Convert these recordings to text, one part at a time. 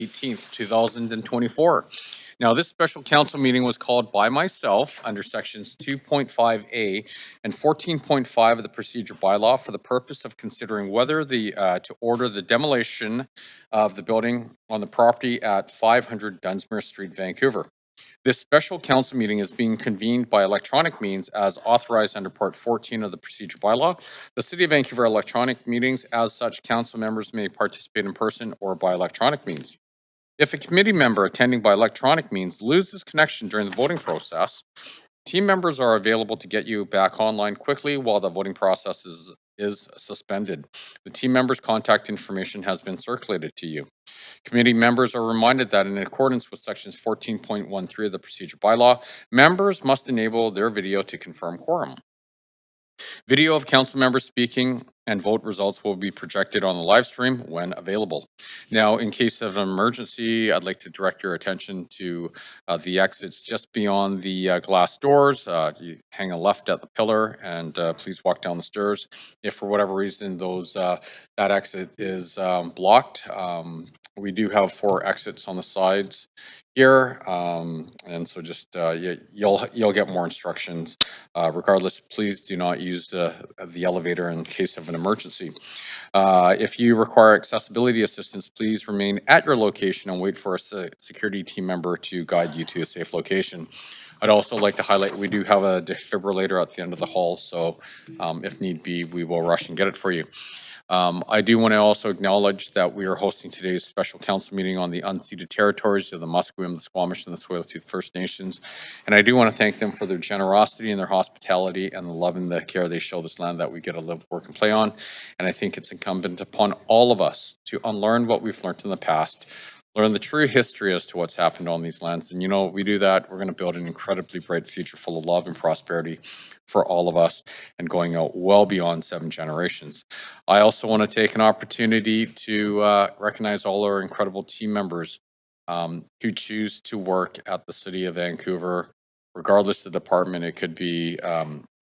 18th, 2024. Now, this special council meeting was called by myself under sections 2.5A and 14.5 of the procedure bylaw for the purpose of considering whether to order the demolition of the building on the property at 500 Dunsmuir Street, Vancouver. This special council meeting is being convened by electronic means as authorized under Part 14 of the procedure bylaw. The City of Vancouver electronic meetings, as such, council members may participate in person or by electronic means. If a committee member attending by electronic means loses connection during the voting process, team members are available to get you back online quickly while the voting process is suspended. The team members' contact information has been circulated to you. Committee members are reminded that in accordance with sections 14.13 of the procedure bylaw, members must enable their video to confirm quorum. Video of council members speaking and vote results will be projected on the live stream when available. Now, in case of an emergency, I'd like to direct your attention to the exits just beyond the glass doors. You hang a left at the pillar and please walk down the stairs. If for whatever reason that exit is blocked, we do have 4 exits on the sides here, and so just you'll get more instructions. Regardless, please do not use the elevator in case of an emergency. If you require accessibility assistance, please remain at your location and wait for a security team member to guide you to a safe location. I'd also like to highlight we do have a defibrillator at the end of the hall, so if need be, we will rush and get it for you. I do want to also acknowledge that we are hosting today's special council meeting on the unceded territories of the Musqueam, the Squamish, and the Tsleil-Waututh First Nations. And I do want to thank them for their generosity and their hospitality and the love and the care they show this land that we get to live, work, and play on. And I think it's incumbent upon all of us to unlearn what we've learned in the past, learn the true history as to what's happened on these lands. And we do that, we're going to build an incredibly bright future full of love and prosperity for all of us and going out well beyond 7 generations. I also want to take an opportunity to recognize all our incredible team members who choose to work at the City of Vancouver, regardless of the department. It could be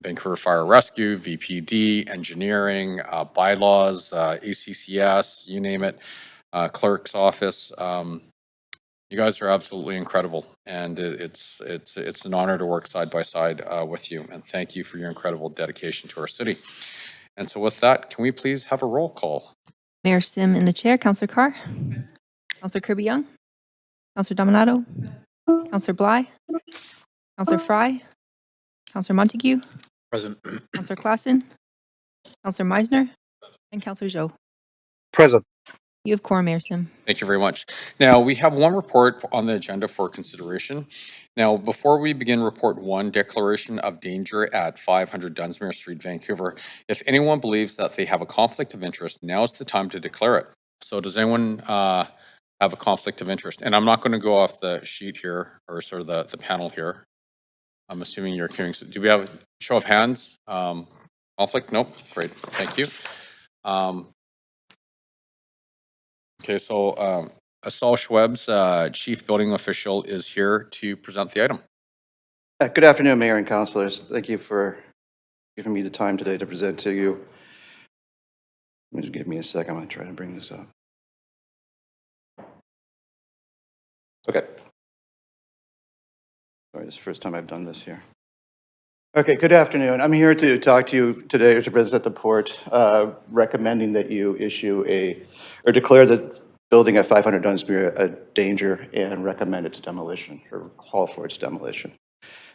Vancouver Fire Rescue, VPD, engineering, bylaws, ACCS, you name it, clerk's office. You guys are absolutely incredible, and it's an honor to work side by side with you. And thank you for your incredible dedication to our city. And so, with that, can we please have a roll call? Mayor Sim in the chair. Councillor Carr, Councillor Kirby-Young, Councillor Dominato, Councillor Bly, Councillor Fry, Councillor Montague, Present. Councillor Klassen, Councillor Meisner, and Councillor Zhou. Present. You have quorum, Mayor Sim. Thank you very much. Now, we have one report on the agenda for consideration. Now, before we begin report 1, declaration of danger at 500 Dunsmuir Street, Vancouver, if anyone believes that they have a conflict of interest, now is the time to declare it. So does anyone have a conflict of interest? And I'm not going to go off the sheet here, or sort of the panel here. I'm assuming you're hearing. Do we have a show of hands? Conflict? Nope. Great. Thank you. Okay, so Asal Schweb's Chief Building Official is here to present the item. Good afternoon, Mayor and Councilors. Thank you for giving me the time today to present to you. Just give me a second. I'm going to try to bring this up. Okay. Sorry, this is the first time I've done this here. Okay, good afternoon. I'm here to talk to you today to present the report recommending that you issue or declare the building at 500 Dunsmuir a danger and recommend its demolition or call for its demolition.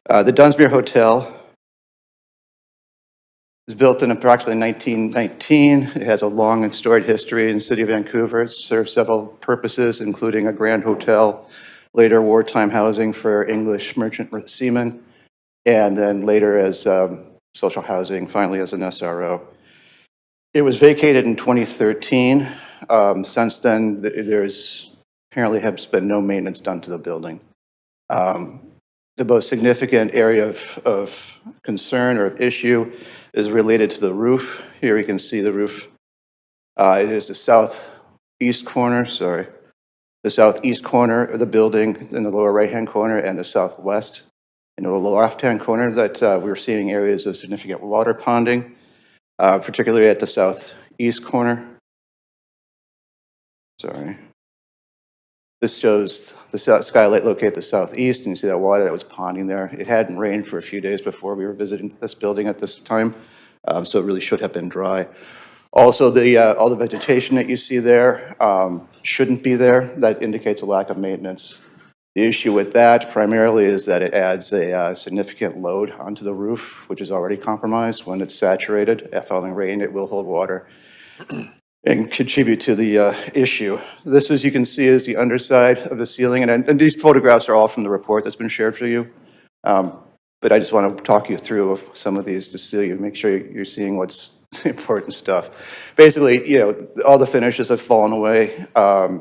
The Dunsmuir Hotel was built in approximately 1919. It has a long and storied history in the city of Vancouver. It served several purposes, including a grand hotel, later wartime housing for English merchant seamen, and then later as social housing, finally as an SRO. It was vacated in 2013. Since then, there's apparently has been no maintenance done to the building. The most significant area of concern or of issue is related to the roof. Here you can see the roof. It is the southeast corner, the southeast corner of the building in the lower right-hand corner and the southwest. In the left-hand corner that we're seeing areas of significant water ponding, particularly at the southeast corner. Sorry. This shows the skylight located at the southeast, and you see that water that was ponding there. It hadn't rained for a few days before we were visiting this building at this time, so it really should have been dry. Also, all the vegetation that you see there shouldn't be there. That indicates a lack of maintenance. The issue with that primarily is that it adds a significant load onto the roof, which is already compromised. When it's saturated, following rain, it will hold water and contribute to the issue. This, as you can see, is the underside of the ceiling, and these photographs are all from the report that's been shared for you. But I just want to talk you through some of these to see you, make sure you're seeing what's important stuff. Basically, you know, all the finishes have fallen away. A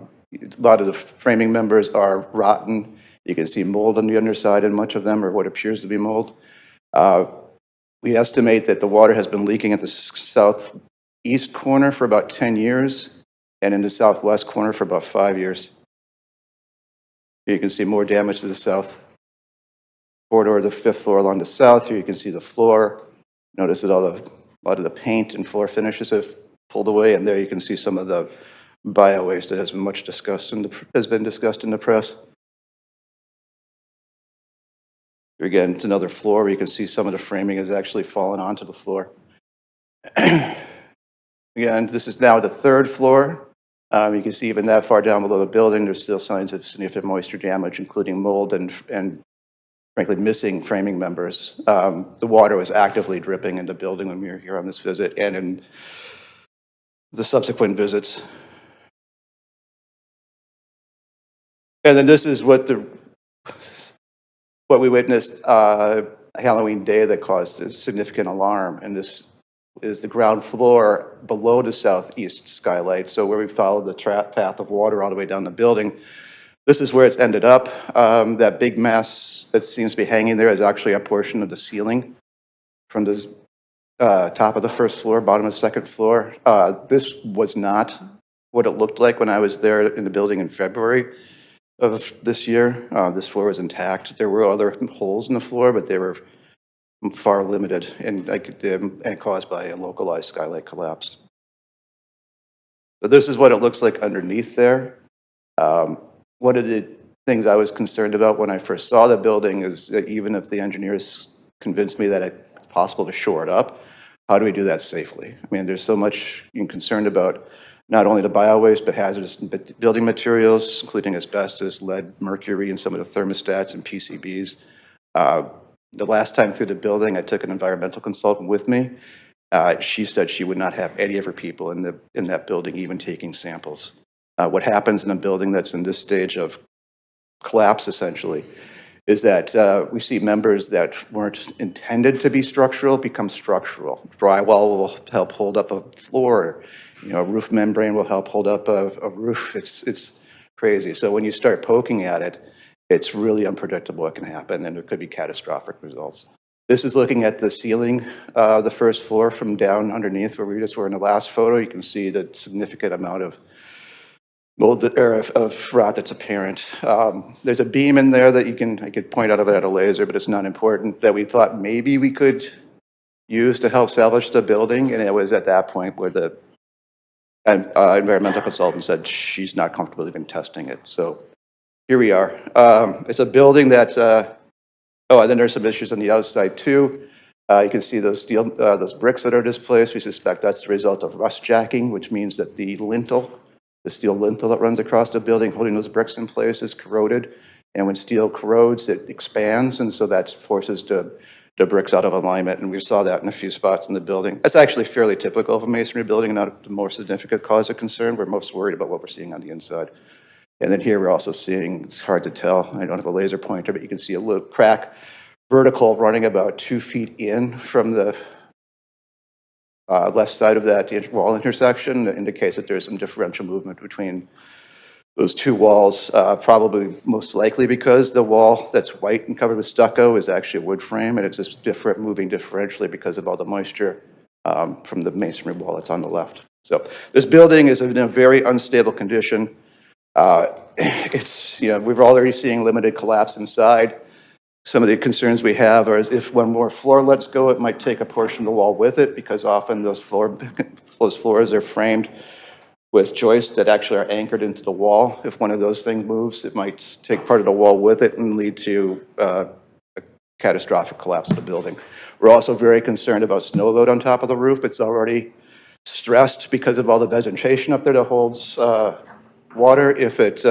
lot of the framing members are rotten. You can see mold on the underside, and much of them are what appears to be mold. We estimate that the water has been leaking at the southeast corner for about 10 years, and in the southwest corner for about 5 years. Here you can see more damage to the south corridor of the 5th floor along the south. Here you can see the floor. Notice that a lot of the paint and floor finishes have pulled away, and there you can see some of the bio waste that has been discussed in the press. Here again, it's another floor where you can see some of the framing has actually fallen onto the floor. Again, this is now the 3rd floor. You can see even that far down below the building, there's still signs of significant moisture damage, including mold and frankly, missing framing members. The water was actively dripping in the building when we were here on this visit and in the subsequent visits. And then this is what we witnessed Halloween Day that caused a significant alarm. And this is the ground floor below the southeast skylight. So where we followed the path of water all the way down the building, this is where it's ended up. That big mess that seems to be hanging there is actually a portion of the ceiling from the top of the 1st floor, bottom of the 2nd floor. This was not what it looked like when I was there in the building in February of this year. This floor was intact. There were other holes in the floor, but they were far limited and caused by a localized skylight collapse. So this is what it looks like underneath there. One of the things I was concerned about when I first saw the building is that even if the engineers convinced me that it's possible to shore it up, how do we do that safely? I mean, there's so much you're concerned about not only the bio-waste, but hazardous building materials, including asbestos, lead, mercury, and some of the thermostats and PCBs. The last time through the building, I took an environmental consultant with me. She said she would not have any of her people in that building even taking samples. What happens in a building that's in this stage of collapse, essentially, is that we see members that weren't intended to be structural become structural. Drywall will help hold up a floor. You know, a roof membrane will help hold up a roof. It's crazy. So when you start poking at it, it's really unpredictable what can happen, and there could be catastrophic results. This is looking at the ceiling, the 1st floor from down underneath where we just were in the last photo. You can see the significant amount of mold of rot that's apparent. There's a beam in there that I could point out of it at a laser, but it's not important, that we thought maybe we could use to help salvage the building, and it was at that point where the environmental consultant said she's not comfortable even testing it. So here we are. It's a building that, and then there's some issues on the outside too. You can see those those bricks that are displaced. We suspect that's the result of rust jacking, which means that the steel lintel that runs across the building holding those bricks in place is corroded. And when steel corrodes, it expands, and so that forces the bricks out of alignment, and we saw that in a few spots in the building. That's actually fairly typical of a masonry building, not the more significant cause of concern. We're most worried about what we're seeing on the inside. And then here we're also seeing, it's hard to tell, I don't have a laser pointer, but you can see a little crack, vertical, running about 2 feet in from the left side of that wall intersection. That indicates that there's some differential movement between those two walls, probably most likely because the wall that's white and covered with stucco is actually a wood frame, and it's just moving differentially because of all the moisture from the masonry wall that's on the left. So this building is in a very unstable condition. We're already seeing limited collapse inside. Some of the concerns we have are if one more floor lets go, it might take a portion of the wall with it, because often those floors are framed with joists that actually are anchored into the wall. If one of those things moves, it might take part of the wall with it and lead to a catastrophic collapse of the building. We're also very concerned about snow load on top of the roof. It's already stressed because of all the vegetation up there that holds water. If it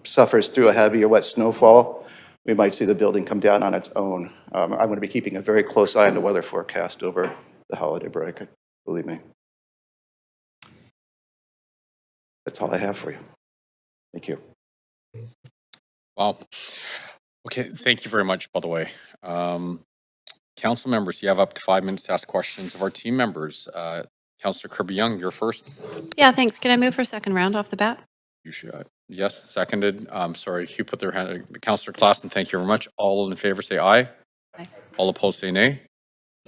suffers through a heavy or wet snowfall, we might see the building come down on its own. I'm going to be keeping a very close eye on the weather forecast over the holiday break, believe me. That's all I have for you. Thank you. Wow. Okay, thank you very much, by the way. Council members, you have up to 5 minutes to ask questions of our team members. Councillor Kirby-Young, you're first. Yeah, thanks. Can I move for second round off the bat? You should. Yes, seconded. Sorry, Hugh put their hand. Councillor Klassen, thank you very much. All in favor say aye. Aye. All opposed say nay.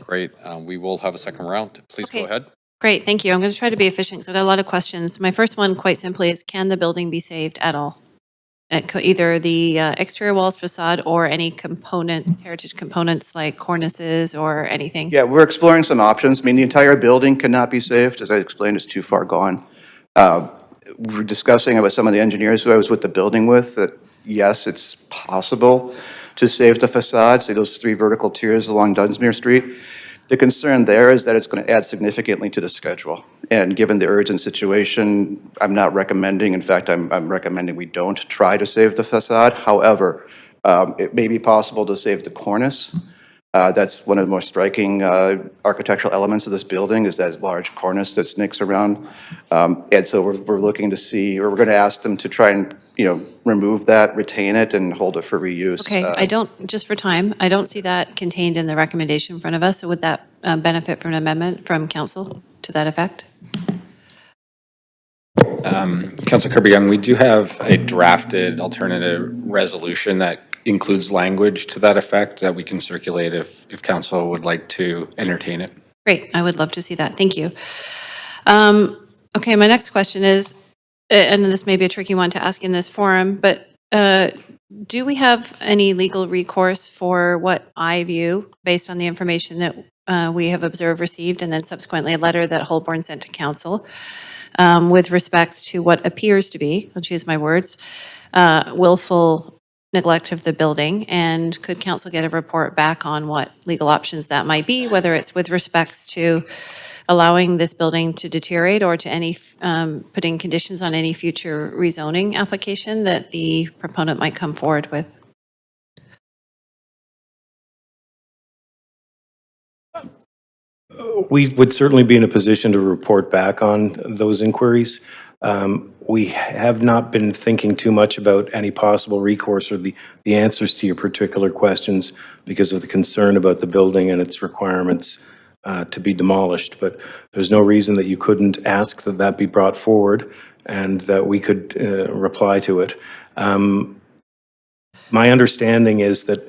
Great. We will have a second round. Please go Okay. ahead. Great, thank you. I'm going to try to be efficient because I've got a lot of questions. My first one, quite simply, is can the building be saved at all? Either the exterior walls, facade, or any components, heritage components like cornices or anything? Yeah, we're exploring some options. I mean, the entire building cannot be saved. As I explained, it's too far gone. We're discussing it with some of the engineers who I was with the building with, that yes, it's possible to save the facade, say those 3 vertical tiers along Dunsmuir Street. The concern there is that it's going to add significantly to the schedule. And given the urgent situation, I'm not recommending, in fact, I'm recommending we don't try to save the facade. However, it may be possible to save the cornice. That's one of the more striking architectural elements of this building, is that large cornice that snakes around. And so we're looking to see, or we're going to ask them to try and, remove that, retain it, and hold it for reuse. Okay, I don't, just for time, I don't see that contained in the recommendation in front of us. So would that benefit from an amendment from council to that effect? Councilor Kirby-Young, we do have a drafted alternative resolution that includes language to that effect that we can circulate if council would like to entertain it. Great, I would love to see that. Thank you. Okay, my next question is, and this may be a tricky one to ask in this forum, but do we have any legal recourse for what I view, based on the information that we have observed, received, and then subsequently a letter that Holborn sent to council with respect to what appears to be, I'll choose my words, willful neglect of the building? And could council get a report back on what legal options that might be, whether it's with respects to allowing this building to deteriorate or to any, putting conditions on any future rezoning application that the proponent might come forward with? We would certainly be in a position to report back on those inquiries. We have not been thinking too much about any possible recourse or the answers to your particular questions because of the concern about the building and its requirements to be demolished. But there's no reason that you couldn't ask that that be brought forward and that we could reply to it. My understanding is that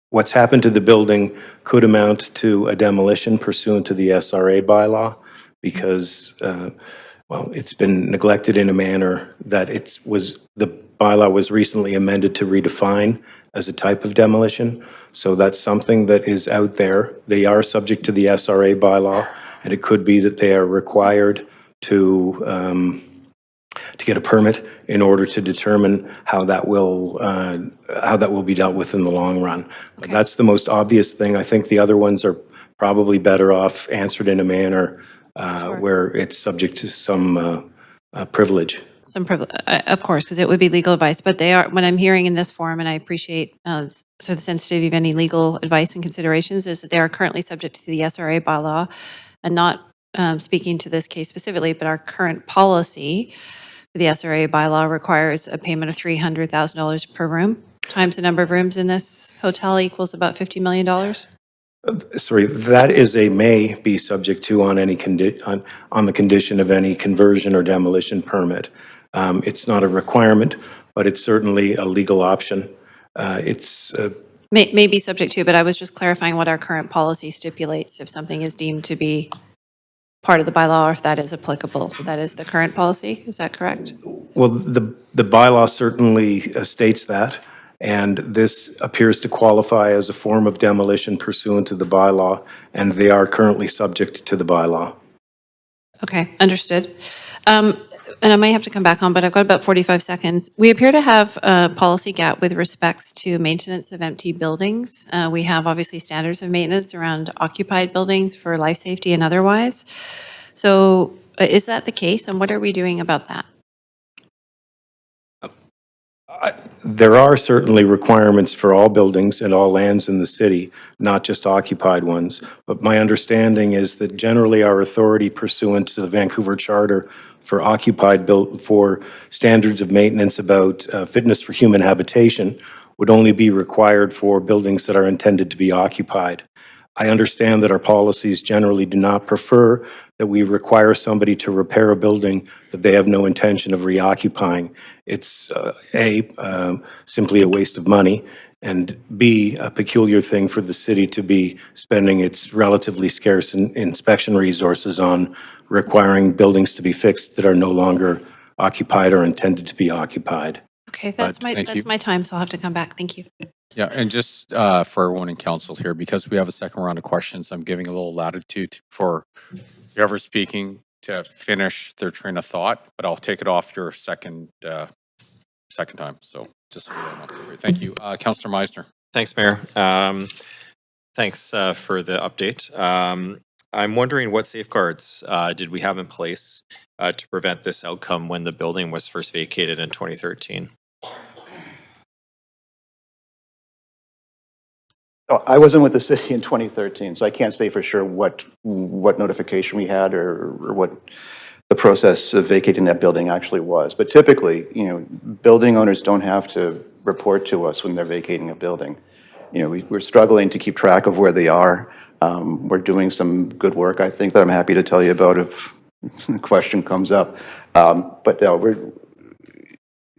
what's happened to the building could amount to a demolition pursuant to the SRA bylaw because, well, it's been neglected in a manner that the bylaw was recently amended to redefine as a type of demolition. So that's something that is out there. They are subject to the SRA bylaw, and it could be that they are required to get a permit in order to determine how that will be dealt with in the long run. But that's the most obvious thing. I think the other ones are probably better off answered in a manner where it's subject to some privilege. Some privilege, of course, because it would be legal advice. But they are, what I'm hearing in this forum, and I appreciate sort of the sensitivity of any legal advice and considerations, is that they are currently subject to the SRA bylaw, and not speaking to this case specifically, but our current policy, the SRA bylaw requires a payment of $300,000 per room, times the number of rooms in this hotel equals about $50 million. Sorry, that is a may be subject to on any on the condition of any conversion or demolition permit. It's not a requirement, but it's certainly a legal option. It's May be subject to, but I was just clarifying what our current policy stipulates if something is deemed to be part of the bylaw or if that is applicable. That is the current policy, is that correct? well, the bylaw certainly states that, and this appears to qualify as a form of demolition pursuant to the bylaw, and they are currently subject to the bylaw. Okay, understood. And I might have to come back on, but I've got about 45 seconds. We appear to have a policy gap with respects to maintenance of empty buildings. We have obviously standards of maintenance around occupied buildings for life safety and otherwise. So is that the case, and what are we doing about that? There are certainly requirements for all buildings and all lands in the city, not just occupied ones. But my understanding is that generally our authority pursuant to the Vancouver Charter for for standards of maintenance about fitness for human habitation would only be required for buildings that are intended to be occupied. I understand that our policies generally do not prefer that we require somebody to repair a building that they have no intention of reoccupying. It's simply a waste of money, and B, a peculiar thing for the city to be spending its relatively scarce inspection resources on requiring buildings to be fixed that are no longer occupied or intended to be occupied. Okay, that's Thank you. my time, so I'll have to come back. Thank you. Yeah, and just for everyone in council here, because we have a second round of questions, I'm giving a little latitude for whoever's speaking to finish their train of thought, but I'll take it off your second time. So just so we don't know. Thank you. Councillor Meisner. Thanks, Mayor. Thanks for the update. I'm wondering what safeguards did we have in place to prevent this outcome when the building was first vacated in 2013? Oh, I wasn't with the city in 2013, so I can't say for sure what notification we had or what the process of vacating that building actually was. But typically, building owners don't have to report to us when they're vacating a building. We're struggling to keep track of where they are. We're doing some good work, I think, that I'm happy to tell you about if the question comes up. But no,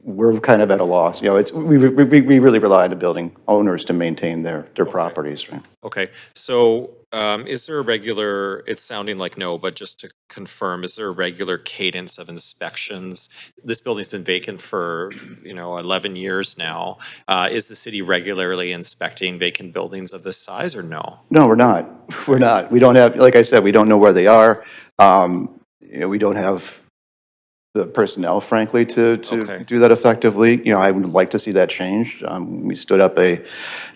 we're kind of at a loss. We really rely on the building owners to maintain their properties. Right? Okay, so is there a regular, it's sounding like no, but just to confirm, is there a regular cadence of inspections? This building's been vacant for, 11 years now. Is the city regularly inspecting vacant buildings of this size or no? No, we're not. We're not. We don't have, like I said, we don't know where they are. We don't have the personnel, frankly, to Okay. do that effectively. I would like to see that changed. We stood up a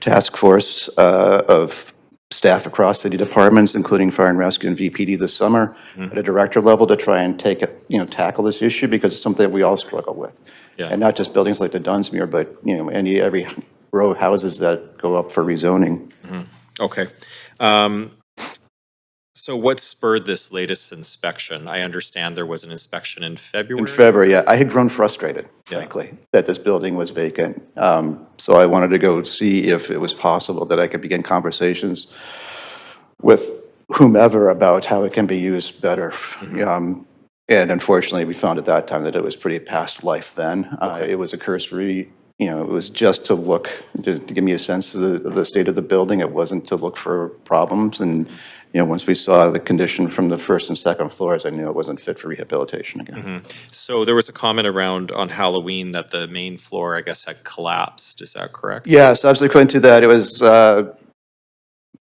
task force of staff across city departments, including fire and rescue and VPD this summer, at a director level to try and tackle this issue because it's something that we all struggle with. Yeah. And not just buildings like the Dunsmuir, but, every row of houses that go up for rezoning. Okay. So what spurred this latest inspection? I understand there was an inspection in February. In February, yeah. I had grown frustrated, Yeah. frankly, that this building was vacant. So I wanted to go see if it was possible that I could begin conversations with whomever about how it can be used better. And unfortunately, we found at that time that it was pretty past life then. It was a cursory, it was just to look, to give me a sense of the state of the building. It wasn't to look for problems. And, once we saw the condition from the first and second floors, I knew it wasn't fit for rehabilitation again. So there was a comment around on Halloween that the main floor, I guess, had collapsed. Is that correct? Yeah, subsequent to that, it was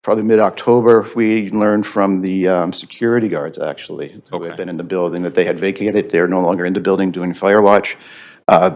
probably mid-October, we learned from the security guards, actually, who Okay. had been in the building, that they had vacated. They're no longer in the building doing fire watch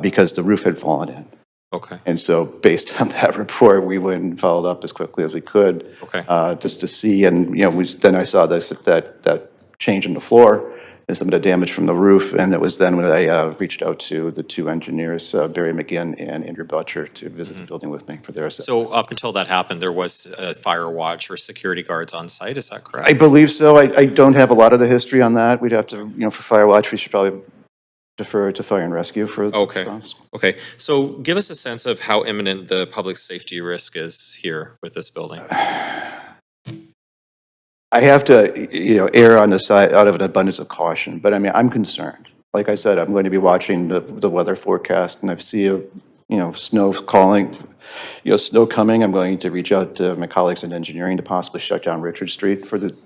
because the roof had fallen in. Okay. And so based on that report, we went and followed up as quickly as we could. Okay. Just to see, and, then I saw that change in the floor and some of the damage from the roof, and it was then when I reached out to the two engineers, Barry McGinn and Andrew Butcher, to visit the building with me for their assessment. So up until that happened, there was a fire watch or security guards on site, is that correct? I believe so. I don't have a lot of the history on that. We'd have to, for fire watch, we should probably defer to fire and rescue for. Okay. Okay, so give us a sense of how imminent the public safety risk is here with this building. I have to, err on the side out of an abundance of caution, but I mean, I'm concerned. Like I said, I'm going to be watching the weather forecast, and if I see snow snow coming, I'm going to reach out to my colleagues in engineering to possibly shut down Richard Street for the,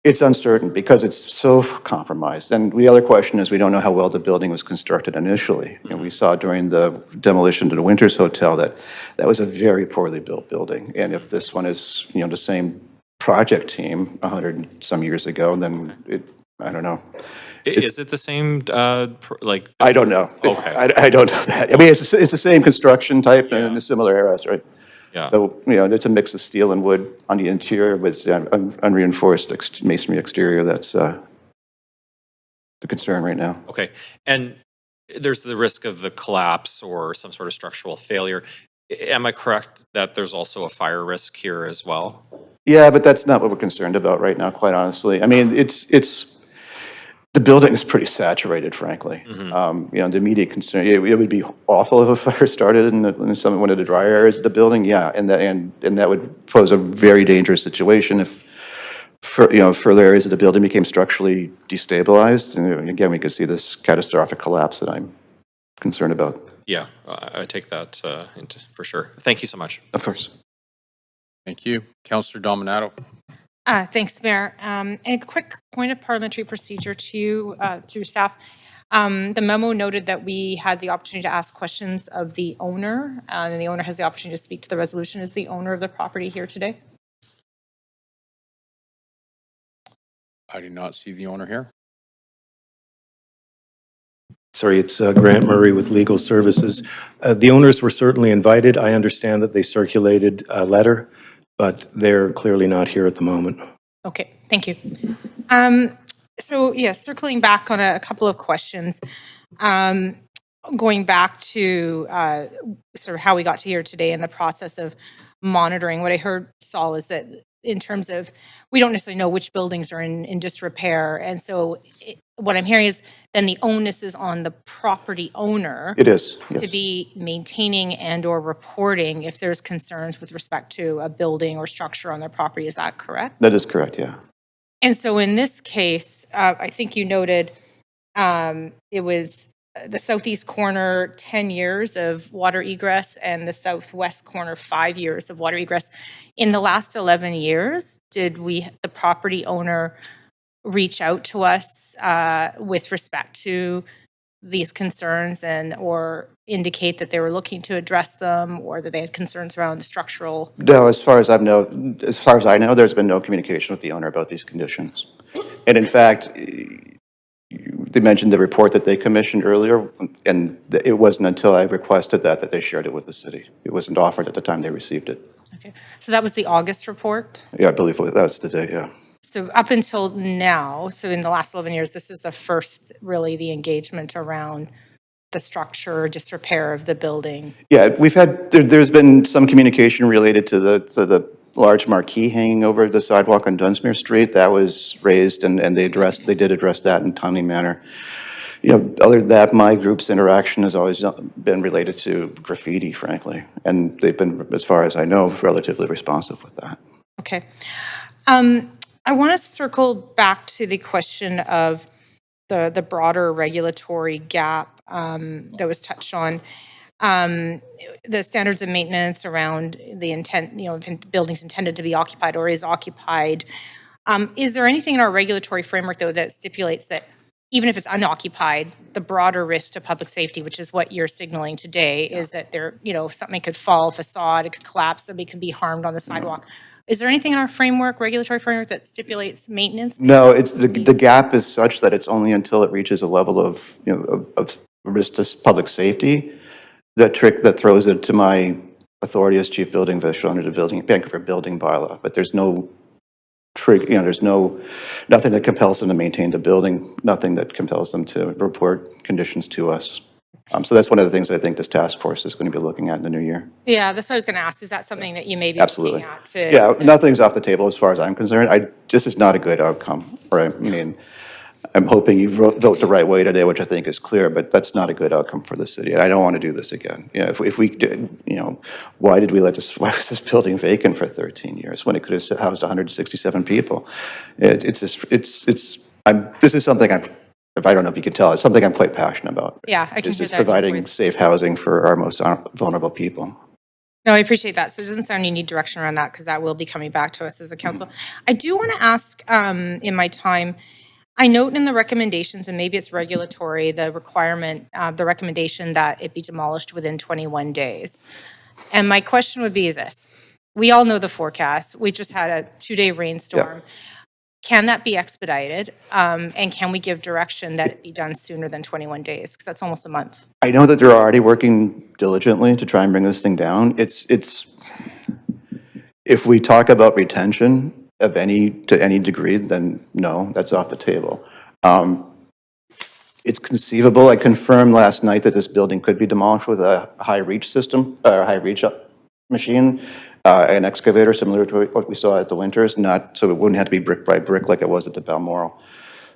it's uncertain because it's so compromised. And the other question is we don't know how well the building was constructed initially. We saw during the demolition to the Winters Hotel that was a very poorly built building. And if this one is, the same project team 100 and some years ago, and then I don't know. Is it the same, like? I don't know. Okay. I don't know that. I mean, it's the same construction type and the similar eras, right? Yeah. So, it's a mix of steel and wood on the interior with unreinforced masonry exterior. That's the concern right now. Okay. And there's the risk of the collapse or some sort of structural failure. Am I correct that there's also a fire risk here as well? Yeah, but that's not what we're concerned about right now, quite honestly. I mean, the building is pretty saturated, frankly. The immediate concern, it would be awful if a fire started in one of the dry areas of the building, yeah, and that would pose a very dangerous situation if, further areas of the building became structurally destabilized. And again, we could see this catastrophic collapse that I'm concerned about. Yeah, I take that for sure. Thank you so much. Of course. Thank you. Councillor Dominato. Thanks, Mayor. And a quick point of parliamentary procedure to you, through staff. The memo noted that we had the opportunity to ask questions of the owner, and the owner has the opportunity to speak to the resolution. Is the owner of the property here today? I do not see the owner here. Sorry, it's Grant Murray with Legal Services. The owners were certainly invited. I understand that they circulated a letter, but they're clearly not here at the moment. Okay, thank you. So, yeah, circling back on a couple of questions, going back to sort of how we got to here today and the process of monitoring, what I heard, Saul, is that in terms of, we don't necessarily know which buildings are in disrepair. And so what I'm hearing is then the onus is on the property owner. It is, yes. To be maintaining and or reporting if there's concerns with respect to a building or structure on their property. Is that correct? That is correct, yeah. And so in this case, I think you noted it was the southeast corner 10 years of water egress and the southwest corner 5 years of water egress. In the last 11 years, did the property owner reach out to us with respect to these concerns and or indicate that they were looking to address them or that they had concerns around the structural? No, as far as I know, there's been no communication with the owner about these conditions. And in fact, they mentioned the report that they commissioned earlier, and it wasn't until I requested that they shared it with the city. It wasn't offered at the time they received it. Okay, so that was the August report? Yeah, I believe that was the day, yeah. So up until now, so in the last 11 years, this is the first, really, the engagement around the structure, disrepair of the building. Yeah, there's been some communication related to the large marquee hanging over the sidewalk on Dunsmuir Street. That was raised, and they did address that in a timely manner. Other than that, my group's interaction has always been related to graffiti, frankly, and they've been, as far as I know, relatively responsive with that. Okay. I want to circle back to the question of the broader regulatory gap that was touched on. The standards of maintenance around the intent, if buildings intended to be occupied or is occupied. Is there anything in our regulatory framework, though, that stipulates that even if it's unoccupied, the broader risk to public safety, which is what you're signaling today, is that something could fall, facade, it could collapse, somebody could be harmed on the sidewalk. Is there anything in our framework, regulatory framework, that stipulates maintenance? No, it's the gap is such that it's only until it reaches a level of risk to public safety that throws it to my authority as chief building official under the Vancouver building bylaw. But there's no there's nothing that compels them to maintain the building, nothing that compels them to report conditions to us. So that's one of the things I think this task force is going to be looking at in the new year. Yeah, that's what I was going to ask. Is that something that you may be Absolutely. looking at? Yeah, nothing's off the table as far as I'm concerned. This is not a good outcome, right? I mean, I'm hoping you vote the right way today, which I think is clear, but that's not a good outcome for the city. I don't want to do this again. If we did, why was this building vacant for 13 years when it could have housed 167 people? This is something I don't know if you can tell, it's something I'm quite passionate about. Yeah, I can hear It's that. providing safe housing for our most vulnerable people. No, I appreciate that. So it doesn't sound you need direction around that because that will be coming back to us as a council. I do want to ask, in my time, I note in the recommendations, and maybe it's regulatory, the recommendation that it be demolished within 21 days. And my question would be is this: we all know the forecast. We just had a 2-day rainstorm. Can that be expedited? And can we give direction that it be done sooner than 21 days? Because that's almost a month. I know that they're already working diligently to try and bring this thing down. If we talk about retention to any degree, then no, that's off the table. It's conceivable, I confirmed last night that this building could be demolished with a high reach system, or a high reach machine, an excavator similar to what we saw at the Winters, so it wouldn't have to be brick by brick like it was at the Balmoral.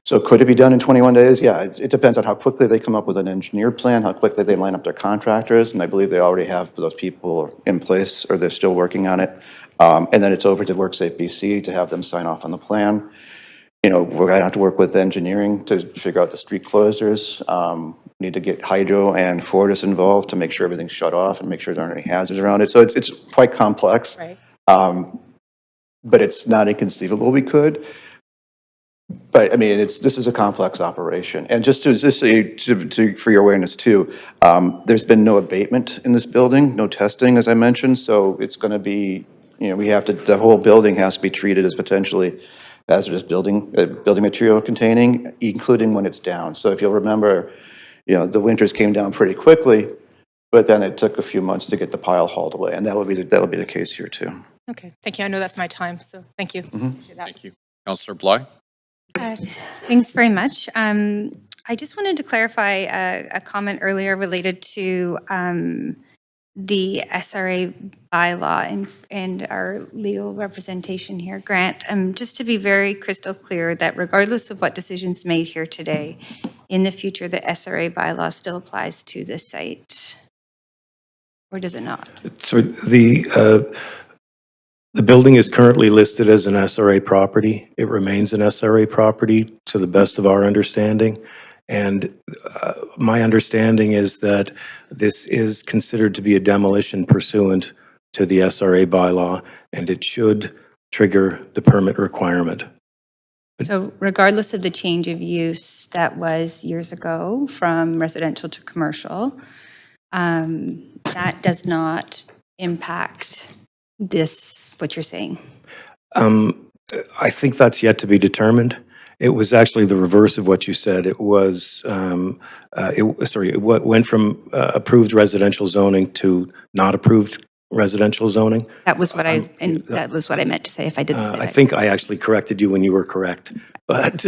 So could it be done in 21 days? Yeah, it depends on how quickly they come up with an engineered plan, how quickly they line up their contractors, and I believe they already have those people in place, or they're still working on it. And then it's over to WorkSafe BC to have them sign off on the plan. You know, we're gonna have to work with engineering to figure out the street closures. Need to get Hydro and Fortis involved to make sure everything's shut off and make sure there aren't any hazards around it. So it's quite complex. Right. But it's not inconceivable we could. But I mean, this is a complex operation. And just for your awareness too, there's been no abatement in this building, no testing, as I mentioned. So it's going to be, you know, the whole building has to be treated as potentially hazardous building material containing, including when it's down. So if you'll remember, you know, the Winters came down pretty quickly, but then it took a few months to get the pile hauled away. And that will be the case here too. Okay, thank you. I know that's my time, so thank you. Appreciate that. Thank you. Councillor Bly? Thanks very much. I just wanted to clarify a comment earlier related to the SRA bylaw and our legal representation here. Grant, just to be very crystal clear that regardless of what decisions made here today, in the future, the SRA bylaw still applies to this site, or does it not? So the building is currently listed as an SRA property. It remains an SRA property to the best of our understanding. And my understanding is that this is considered to be a demolition pursuant to the SRA bylaw, and it should trigger the permit requirement. So regardless of the change of use that was years ago from residential to commercial, that does not impact this, what you're saying? I think that's yet to be determined. It was actually the reverse of what you said. It was, it went from approved residential zoning to not approved residential zoning. That was what that was what I meant to say if I didn't say that. I think I actually corrected you when you were correct. But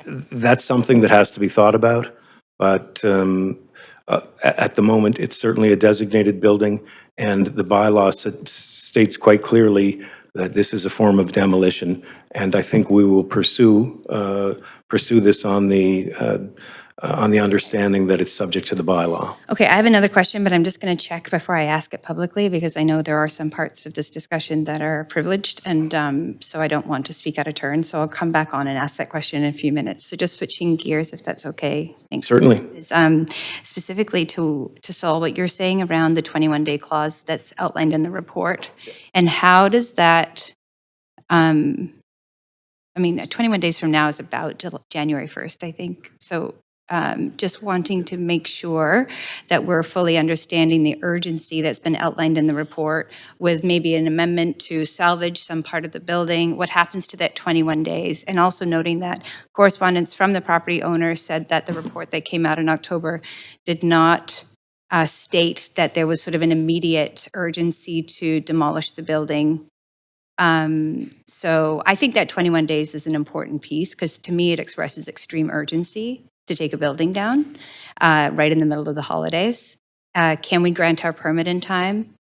that's something that has to be thought about. But at the moment, it's certainly a designated building, and the bylaw states quite clearly that this is a form of demolition, and I think we will pursue this on the understanding that it's subject to the bylaw. Okay, I have another question, but I'm just going to check before I ask it publicly because I know there are some parts of this discussion that are privileged, and so I don't want to speak out of turn. So I'll come back on and ask that question in a few minutes. So just switching gears, if that's okay. Thanks. Certainly. Is, specifically to Saul, what you're saying around the 21-day clause that's outlined in the report, and how does that? I mean, 21 days from now is about January 1st, I think. So. Just wanting to make sure that we're fully understanding the urgency that's been outlined in the report with maybe an amendment to salvage some part of the building. What happens to that 21 days? And also noting that correspondence from the property owner said that the report that came out in October did not state that there was sort of an immediate urgency to demolish the building. So I think that 21 days is an important piece because to me it expresses extreme urgency to take a building down right in the middle of the holidays. Can we grant our permit in time?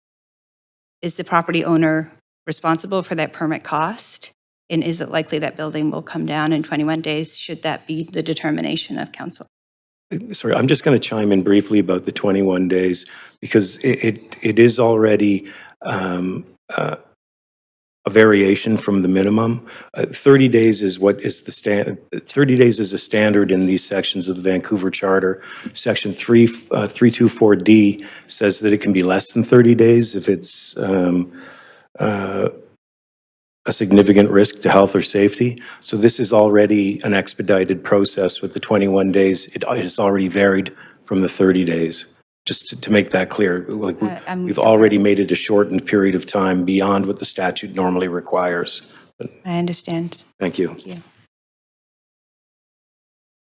Is the property owner responsible for that permit cost? And is it likely that building will come down in 21 days? Should that be the determination of council? Sorry, I'm just going to chime in briefly about the 21 days because it is already a variation from the minimum. 30 days is what is the standard. 30 days is a standard in these sections of the Vancouver Charter. Section 324D says that it can be less than 30 days if it's a significant risk to health or safety. So this is already an expedited process with the 21 days. It has already varied from the 30 days. Just to make that clear, like, I'm we've aware. already made it a shortened period of time beyond what the statute normally requires. I understand. Thank you. Thank you.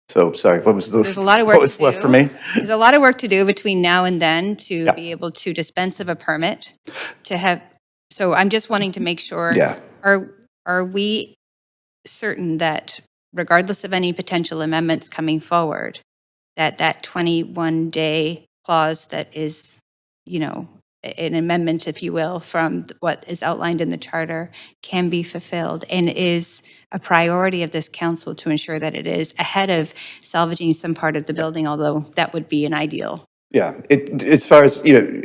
So, sorry, what was the, There's a lot of work what to was left for do. me? There's a lot of work to do between now and then to Yeah. be able to dispense of a permit, to have, so I'm just wanting to make sure. Yeah. Are we certain that regardless of any potential amendments coming forward, that 21-day clause that is, an amendment, if you will, from what is outlined in the charter can be fulfilled and is a priority of this council to ensure that it is ahead of salvaging some part of the building, although that would be an ideal. Yeah, as far as,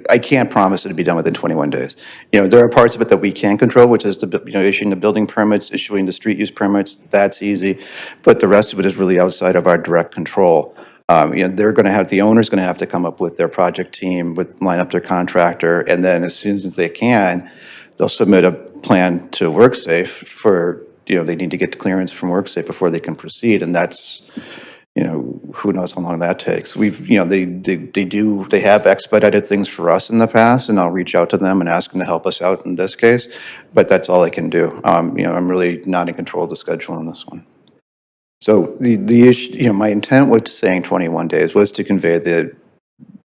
I can't promise it'll be done within 21 days. There are parts of it that we can control, which is issuing the building permits, issuing the street use permits, that's easy. But the rest of it is really outside of our direct control. The owner's gonna have to come up with their project team, line up their contractor, and then as soon as they can, they'll submit a plan to WorkSafe for, they need to get clearance from WorkSafe before they can proceed, and that's, who knows how long that takes. They have expedited things for us in the past, and I'll reach out to them and ask them to help us out in this case, but that's all I can do. I'm really not in control of the schedule on this one. So the issue, my intent with saying 21 days was to convey the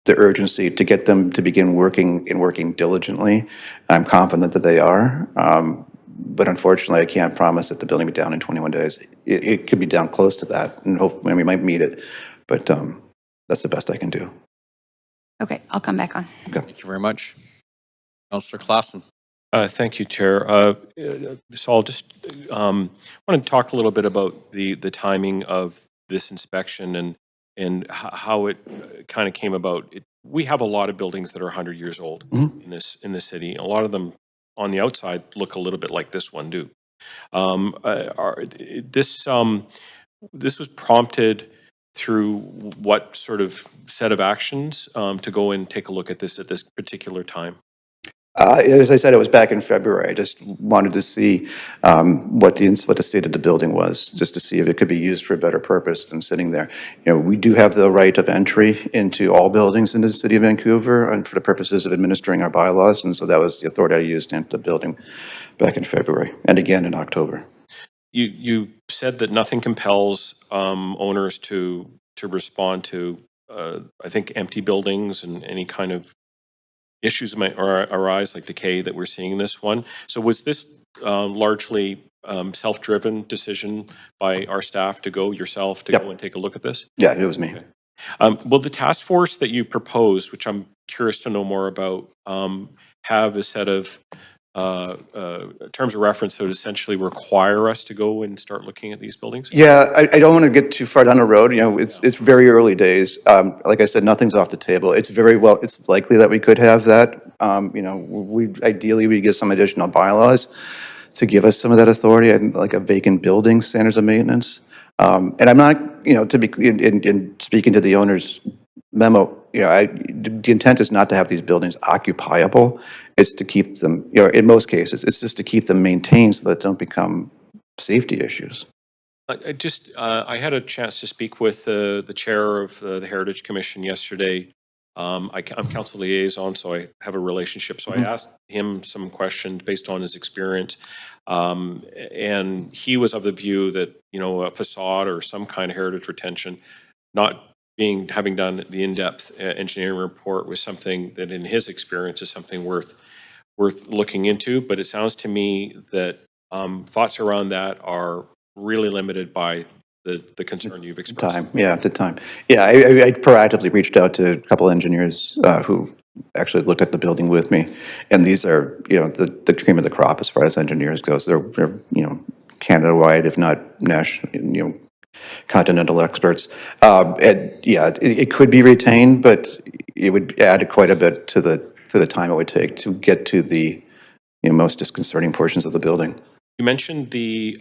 urgency to get them to begin working diligently. I'm confident that they are. But unfortunately, I can't promise that the building will be down in 21 days. It could be down close to that, and hopefully we might meet it. But that's the best I can do. Okay, I'll come back on. Thank you very much. Councillor Klassen. Thank you, Chair. So I'll just want to talk a little bit about the timing of this inspection and how it kind of came about. We have a lot of buildings that are 100 years old in the city. A lot of them on the outside look a little bit like this one do. This was prompted through what sort of set of actions to go and take a look at this particular time? As I said, it was back in February. I just wanted to see what the state of the building was, just to see if it could be used for a better purpose than sitting there. We do have the right of entry into all buildings in the city of Vancouver, and for the purposes of administering our bylaws, and so that was the authority I used to enter the building back in February, and again in October. You said that nothing compels owners to respond to, I think, empty buildings and any kind of issues might arise, like decay that we're seeing in this one. So was this largely self-driven decision by our staff to go yourself to go and take a look at this? Yeah, it was me. Okay. Will the task force that you proposed, which I'm curious to know more about, have a set of terms of reference that would essentially require us to go and start looking at these buildings? Yeah, I don't want to get too far down the road. It's very early days. Like I said, nothing's off the table. It's likely that we could have that. Ideally we get some additional bylaws to give us some of that authority, like a vacant building standards of maintenance. And I'm not, to be in speaking to the owner's memo, the intent is not to have these buildings occupiable. It's to keep them, in most cases, it's just to keep them maintained so that they don't become safety issues. I had a chance to speak with the chair of the Heritage Commission yesterday. I'm council liaison, so I have a relationship. So I asked him some questions based on his experience. And he was of the view that, a facade or some kind of heritage retention, having done the in-depth engineering report, was something that in his experience is something worth looking into. But it sounds to me that thoughts around that are really limited by the concern you've expressed. The time. Yeah, I proactively reached out to a couple engineers who actually looked at the building with me, and these are, the cream of the crop as far as engineers goes. They're Canada-wide, if not national, continental experts. It could be retained, but it would add quite a bit to the time it would take to get to the most disconcerting portions of the building. You mentioned the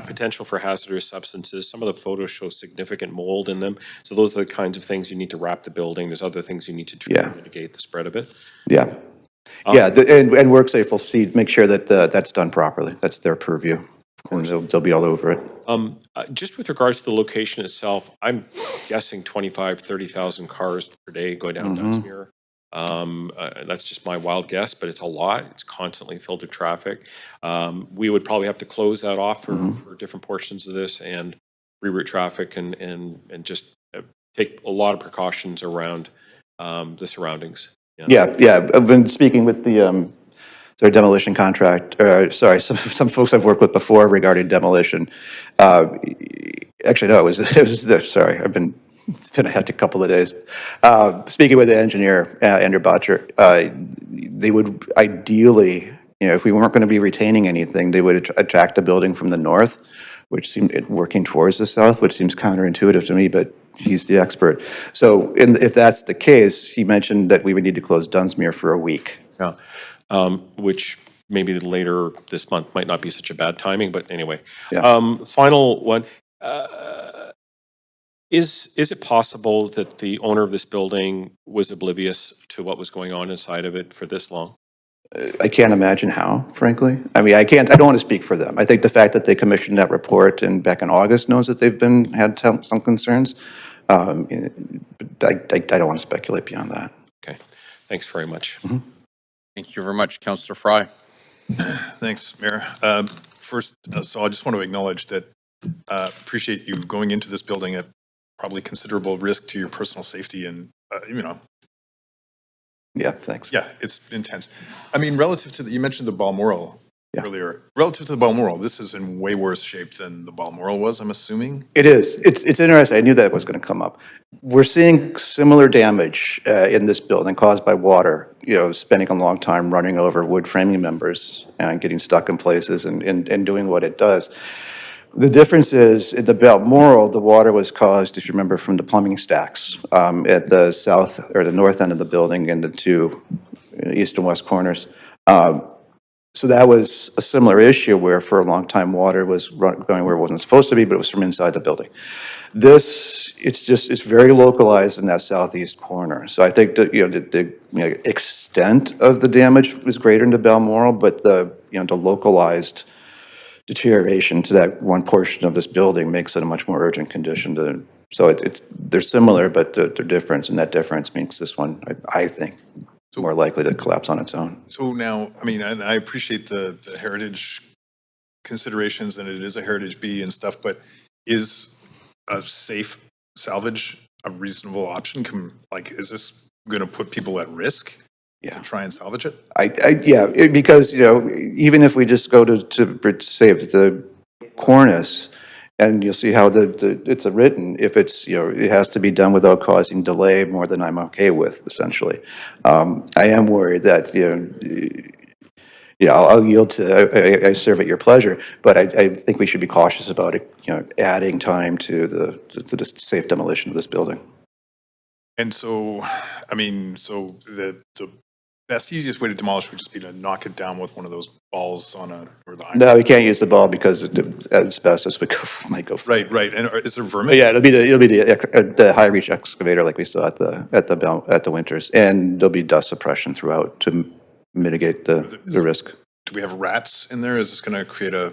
potential for hazardous substances. Some of the photos show significant mold in them. So those are the kinds of things you need to wrap the building. There's other things you need to do to mitigate the spread of it. Yeah. And WorkSafe will make sure that that's done properly. That's their purview. And they'll be all over it. Just with regards to the location itself, I'm guessing 25, 30,000 cars per day going down Dunsmuir. That's just my wild guess, but it's a lot. It's constantly filled with traffic. We would probably have to close that off for different portions of this and reroute traffic and just take a lot of precautions around the surroundings. Yeah. I've been speaking with the demolition contract, some folks I've worked with before regarding demolition. Actually, no, sorry, it's been a hectic couple of days. Speaking with the engineer, Andrew Botcher, they would ideally, if we weren't going to be retaining anything, they would attract the building from the north, which seemed working towards the south, which seems counterintuitive to me, but he's the expert. So if that's the case, he mentioned that we would need to close Dunsmuir for a week. Yeah. Which maybe later this month might not be such a bad timing, but anyway. Yeah. Final one. Is it possible that the owner of this building was oblivious to what was going on inside of it for this long? I can't imagine how, frankly. I mean, I don't want to speak for them. I think the fact that they commissioned that report back in August knows that they've had some concerns. I don't want to speculate beyond that. Okay. Thanks very much. Thank you very much, Councillor Fry. Thanks, Mayor. First, so I just want to acknowledge that appreciate you going into this building at probably considerable risk to your personal safety and, Yeah, thanks. Yeah, it's intense. I mean, relative to you mentioned the Balmoral earlier. Relative to the Balmoral, this is in way worse shape than the Balmoral was, I'm assuming. It is. It's interesting. I knew that was going to come up. We're seeing similar damage in this building caused by water, spending a long time running over wood framing members and getting stuck in places and doing what it does. The difference is in the Balmoral, the water was caused, if you remember, from the plumbing stacks at the south or the north end of the building and the two east and west corners. So that was a similar issue where for a long time water was going where it wasn't supposed to be, but it was from inside the building. This, it's very localized in that southeast corner. So I think that, the extent of the damage was greater in the Balmoral, but the localized deterioration to that one portion of this building makes it a much more urgent condition so they're similar, but they're different, and that difference makes this one, I think, more likely to collapse on its own. So now, I mean, and I appreciate the heritage considerations, and it is a heritage B and stuff, but is a safe salvage a reasonable option? Is this going to put people at risk to try and salvage it? Because, even if we just go to save the cornice, and you'll see how it's written, if it's, it has to be done without causing delay more than I'm okay with, essentially. I am worried that, I'll yield to, I serve at your pleasure, but I think we should be cautious about it, adding time to the safe demolition of this building. And so, I mean, so the best, easiest way to demolish would just be to knock it down with one of those balls or the iron. No, we can't use the ball because asbestos might go. Right. And is there vermin? Yeah, it'll be the high reach excavator like we saw at the Winters, and there'll be dust suppression throughout to mitigate the risk. Do we have rats in there? Is this going to create a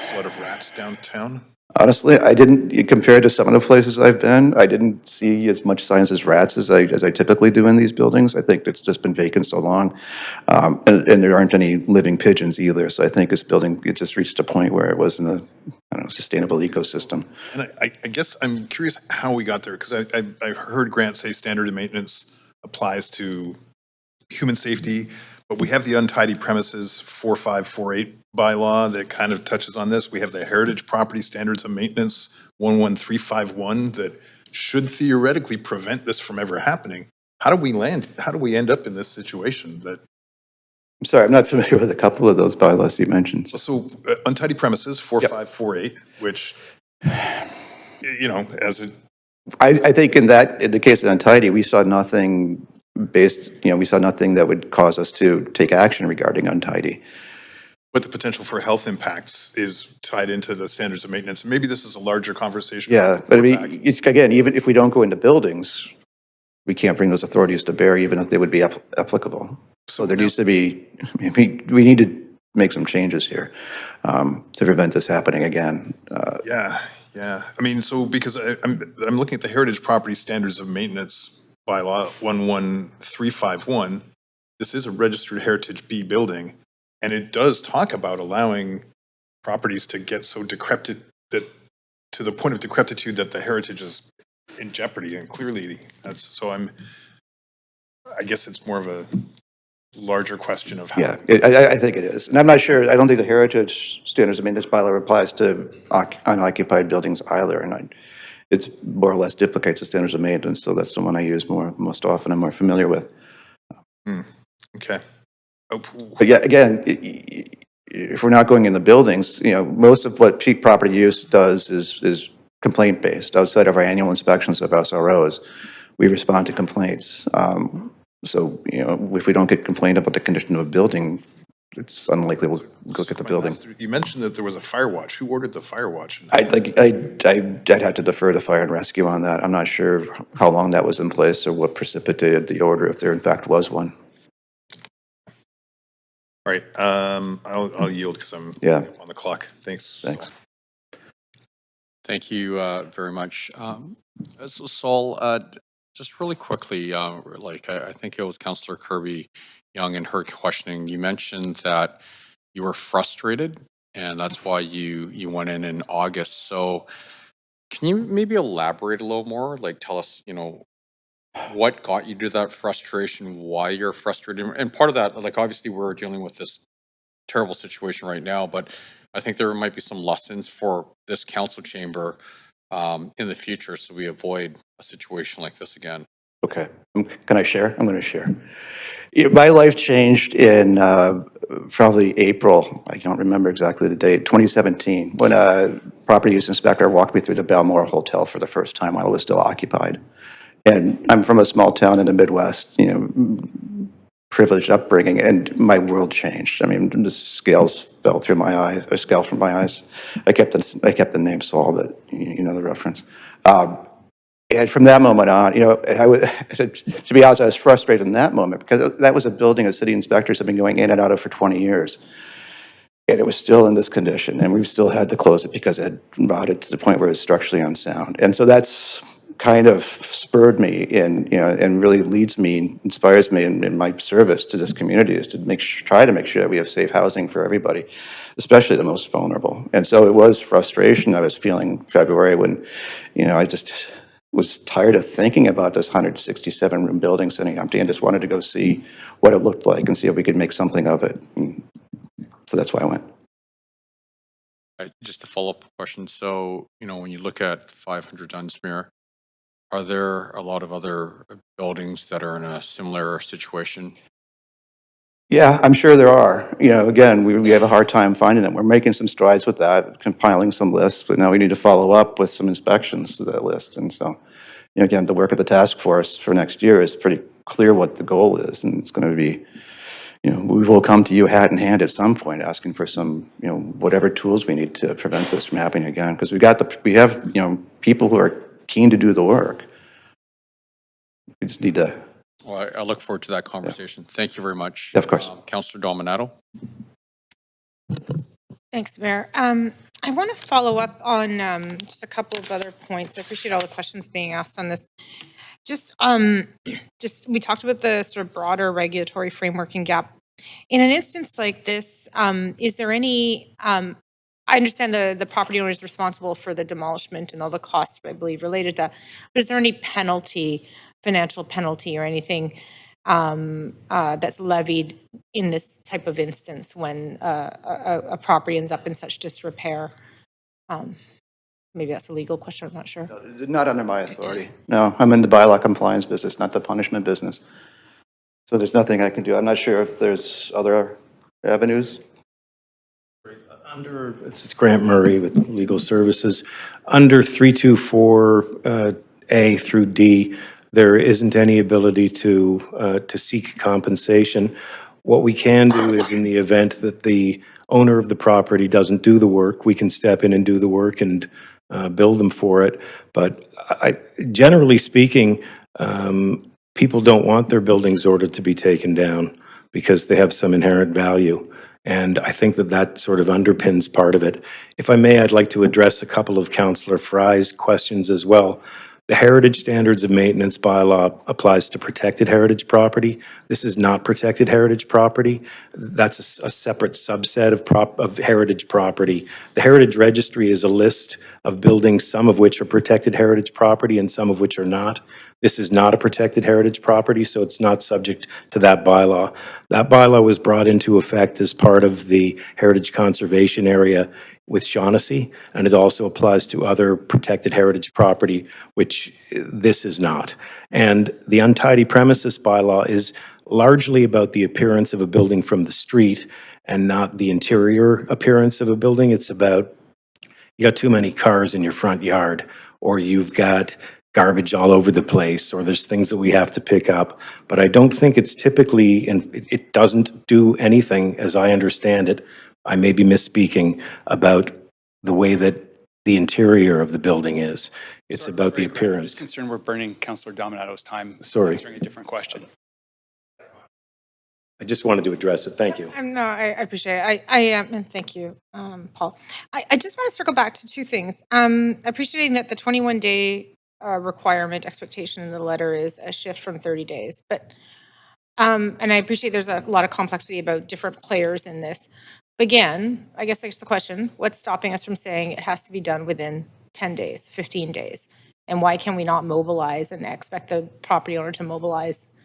flood of rats downtown? Honestly, compared to some of the places I've been, I didn't see as much signs as rats as I typically do in these buildings. I think it's just been vacant so long, and there aren't any living pigeons either. So I think this building, it just reached a point where it wasn't a sustainable ecosystem. And I guess I'm curious how we got there, because I heard Grant say standard of maintenance applies to human safety, but we have the untidy premises 4548 bylaw that kind of touches on this. We have the Heritage Property Standards of Maintenance 11351 that should theoretically prevent this from ever happening. How do we end up in this situation? I'm sorry, I'm not familiar with a couple of those bylaws you mentioned. So untidy premises 4548, which, as a... I think in the case of untidy, we saw nothing that would cause us to take action regarding untidy. But the potential for health impacts is tied into the standards of maintenance. Maybe this is a larger conversation. Yeah, but I mean, again, even if we don't go into buildings, we can't bring those authorities to bear, even if they would be applicable. So there needs to be, we need to make some changes here to prevent this happening again. Yeah, yeah. I mean, so because I'm looking at the Heritage Property Standards of Maintenance bylaw 11351. This is a registered Heritage B building, and it does talk about allowing properties to get so decrepit that, to the point of decrepitude that the heritage is in jeopardy, and clearly that's, so I guess it's more of a larger question of how. Yeah, I think it is. And I'm not sure, I don't think the Heritage Standards of Maintenance bylaw applies to unoccupied buildings either. And it's more or less duplicates the standards of maintenance, so that's the one I use most often, I'm more familiar with. Okay. Oh, But yeah, again, if we're not going in the buildings, most of what peak property use does is complaint-based. Outside of our annual inspections of SROs, we respond to complaints. So, if we don't get complained about the condition of a building, it's unlikely we'll go get the building. You mentioned that there was a fire watch. Who ordered the fire watch? I'd have to defer to fire and rescue on that. I'm not sure how long that was in place or what precipitated the order, if there in fact was one. All right, I'll yield because I'm on the clock. Thanks. Thanks. Thank you very much. So Saul, just really quickly, I think it was Councillor Kirby Young in her questioning, you mentioned that you were frustrated and that's why you went in August. So can you maybe elaborate a little more? Like tell us, what got you to that frustration, why you're frustrated? And part of that, like obviously we're dealing with this terrible situation right now, but I think there might be some lessons for this council chamber in the future so we avoid a situation like this again. Okay. Can I share? I'm going to share. My life changed in probably April. I don't remember exactly the date, 2017, when a property use inspector walked me through the Balmoral Hotel for the first time while it was still occupied. And I'm from a small town in the Midwest, privileged upbringing, and my world changed. I mean, the scales fell through my eyes, or scales from my eyes. I kept the name Saul, but you know the reference. And from that moment on, to be honest, I was frustrated in that moment because that was a building that city inspectors have been going in and out of for 20 years. And it was still in this condition, and we still had to close it because it had rotted to the point where it was structurally unsound. And so that's kind of spurred me and really leads me, inspires me in my service to this community is to try to make sure that we have safe housing for everybody, especially the most vulnerable. And so it was frustration I was feeling February when, I just was tired of thinking about this 167-room building sitting empty and just wanted to go see what it looked like and see if we could make something of it. And so that's why I went. Just a follow-up question. So, when you look at 500 Dunsmuir, are there a lot of other buildings that are in a similar situation? Yeah, I'm sure there are. Again, we have a hard time finding them. We're making some strides with that, compiling some lists, but now we need to follow up with some inspections to that list. And so, again, the work of the task force for next year is pretty clear what the goal is, and it's going to be, we will come to you hat in hand at some point asking for some, whatever tools we need to prevent this from happening again, because we have people who are keen to do the work. We just need to. Well, I look forward to that conversation. Yeah. Thank you very much. Yeah, of course. Councillor Dominato. Thanks, Mayor. I want to follow up on just a couple of other points. I appreciate all the questions being asked on this. Just we talked about the sort of broader regulatory framework and gap. In an instance like this, is there any, I understand the property owner is responsible for the demolishment and all the costs, I believe, related to that, but is there any financial penalty or anything that's levied in this type of instance when a property ends up in such disrepair? Maybe that's a legal question, I'm not sure. Not under my authority. No, I'm in the bylaw compliance business, not the punishment business. So there's nothing I can do. I'm not sure if there's other avenues. It's Grant Murray with Legal Services. Under 324A through D, there isn't any ability to seek compensation. What we can do is in the event that the owner of the property doesn't do the work, we can step in and do the work and bill them for it. But generally speaking, people don't want their buildings ordered to be taken down because they have some inherent value. And I think that that sort of underpins part of it. If I may, I'd like to address a couple of Councillor Fry's questions as well. The Heritage Standards of Maintenance bylaw applies to protected heritage property. This is not protected heritage property. That's a separate subset of heritage property. The Heritage Registry is a list of buildings, some of which are protected heritage property and some of which are not. This is not a protected heritage property, so it's not subject to that bylaw. That bylaw was brought into effect as part of the Heritage Conservation Area with Shaughnessy, and it also applies to other protected heritage property, which this is not. And the untidy premises bylaw is largely about the appearance of a building from the street and not the interior appearance of a building. It's about you got too many cars in your front yard, or you've got garbage all over the place, or there's things that we have to pick up. But I don't think it's typically, and it doesn't do anything, as I understand it, I may be misspeaking, about the way that the interior of the building is. It's Sorry, about the Mr. Grant, I'm appearance. just concerned we're burning Councillor Dominato's time. Sorry. Answering a different question. I just wanted to address it. Thank you. No, I appreciate it. I am, and thank you, Paul. I just want to circle back to two things. Appreciating that the 21-day requirement expectation in the letter is a shift from 30 days, but and I appreciate there's a lot of complexity about different players in this. Again, I guess that's the question: what's stopping us from saying it has to be done within 10 days, 15 days, and why can we not mobilize and expect the property owner to mobilize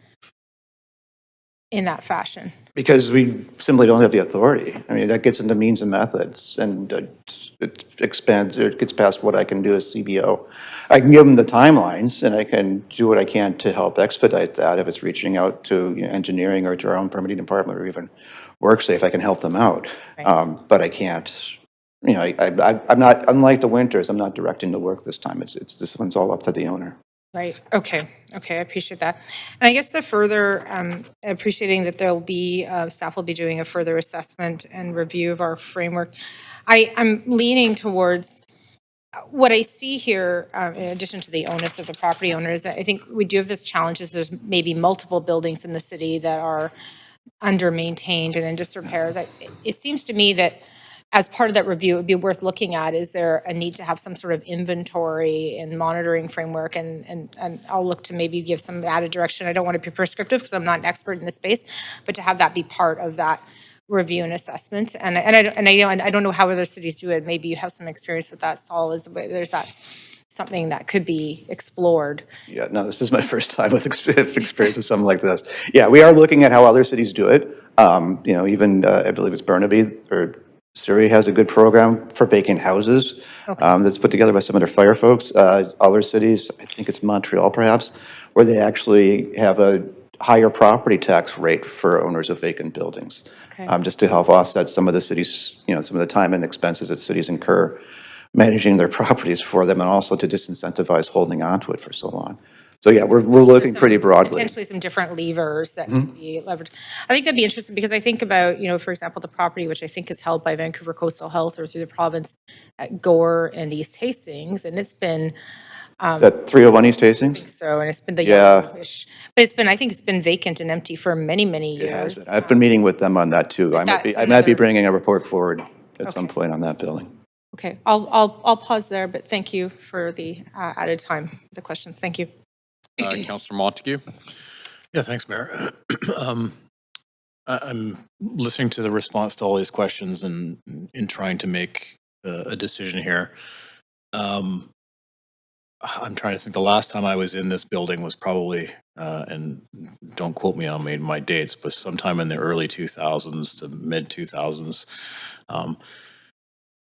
in that fashion? Because we simply don't have the authority. I mean, that gets into means and methods, and it expands, or it gets past what I can do as CBO. I can give them the timelines, and I can do what I can to help expedite that. If it's reaching out to engineering or to our own permitting department or even WorkSafe, I can help them out. Right. But I can't, I'm not, unlike the winters, I'm not directing the work this time. It's this one's all up to the owner. Right, okay, I appreciate that. And I guess the further, appreciating that there'll be, staff will be doing a further assessment and review of our framework. I'm leaning towards, what I see here, in addition to the onus of the property owners, I think we do have this challenge is there's maybe multiple buildings in the city that are under-maintained and in disrepairs. It seems to me that as part of that review, it would be worth looking at, is there a need to have some sort of inventory and monitoring framework? And I'll look to maybe give some added direction. I don't want to be prescriptive because I'm not an expert in this space, but to have that be part of that review and assessment. And I don't know how other cities do it. Maybe you have some experience with that, Saul. There's that something that could be explored. Yeah, no, this is my first time with experience with something like this. Yeah, we are looking at how other cities do it. Even I believe it's Burnaby or Surrey has a good program for vacant houses that's put together by some of their fire folks. Other cities, I think it's Montreal perhaps, where they actually have a higher property tax rate for owners of vacant buildings. Just to help offset some of the cities, some of the time and expenses that cities incur managing their properties for them, and also to disincentivize holding on to it for so long. So yeah, we're looking pretty broadly. Potentially some different levers that can be leveraged. I think that'd be interesting because I think about, for example, the property, which I think is held by Vancouver Coastal Health or through the province at Gore and East Hastings, and it's been. Is that 301 East Hastings? I think so, and it's been the Yeah. yellowish, but I think it's been vacant and empty for many, many years. I've been meeting with them on that too. I might be another- bringing a report forward at some point on that building. Okay, I'll pause there, but thank you for the added time, the questions. Thank you. Councillor Montague? Yeah, thanks, Mayor. I'm listening to the response to all these questions and in trying to make a decision here. I'm trying to think, the last time I was in this building was probably, and don't quote me on my dates, but sometime in the early 2000s to mid 2000s.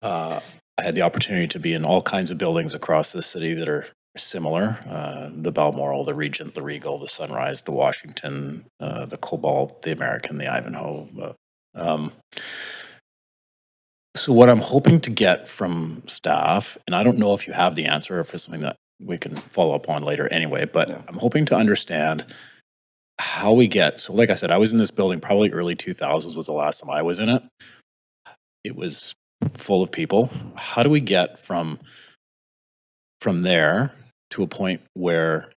I had the opportunity to be in all kinds of buildings across the city that are similar. The Balmoral, the Regent, the Regal, the Sunrise, the Washington, the Cobalt, the American, the Ivanhoe. So what I'm hoping to get from staff, and I don't know if you have the answer or if it's something that we can follow up on later anyway, but I'm hoping to understand how we get, so like I said, I was in this building probably early 2000s was the last time I was in it. It was full of people. How do we get from there to a point where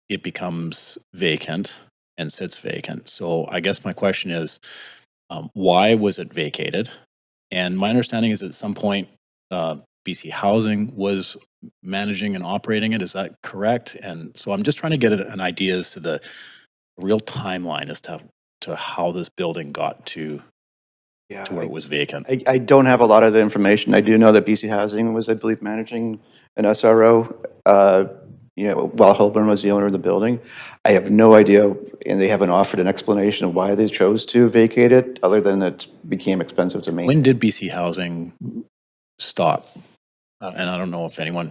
it becomes vacant and sits vacant? So I guess my question is, Why was it vacated? And my understanding is at some point, BC Housing was managing and operating it. Is that correct? And so I'm just trying to get an idea as to the real timeline as to how this building got to where it was vacant. I don't have a lot of the information. I do know that BC Housing was, I believe, managing an SRO, while Holborn was the owner of the building. I have no idea, and they haven't offered an explanation of why they chose to vacate it, other than it became expensive to maintain. When did BC Housing stop? And I don't know if anyone.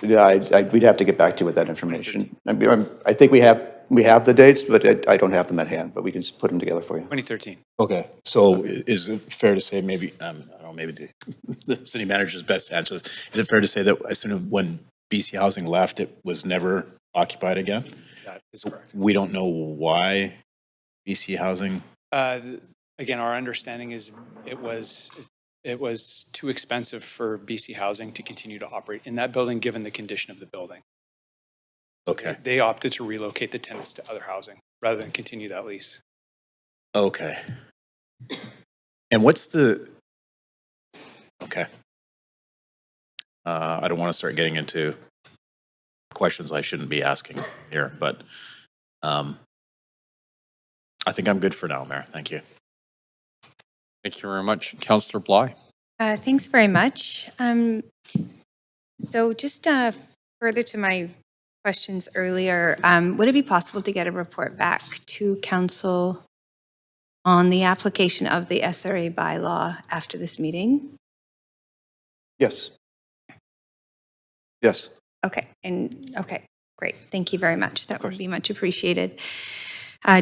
Yeah, we'd have to get back to you with that information. I think we have the dates, but I don't have them at hand, but we can put them together for you. 2013. Okay, so is it fair to say maybe, I don't know, maybe the city manager's best answer is it fair to say that as soon as when BC Housing left, it was never occupied again? That is correct. We don't know why BC Housing, Again, our understanding is it was too expensive for BC Housing to continue to operate in that building, given the condition of the building. okay, They opted to relocate the tenants to other housing rather than continue that lease. okay. And what's the, okay. I don't want to start getting into questions I shouldn't be asking here, but I think I'm good for now, Mayor. Thank you. Thank you very much. Councillor Bly. Thanks very much. So just further to my questions earlier, would it be possible to get a report back to council on the application of the SRA bylaw after this meeting? Yes. Yes. Okay, okay, great. Thank you very much. That would be much appreciated.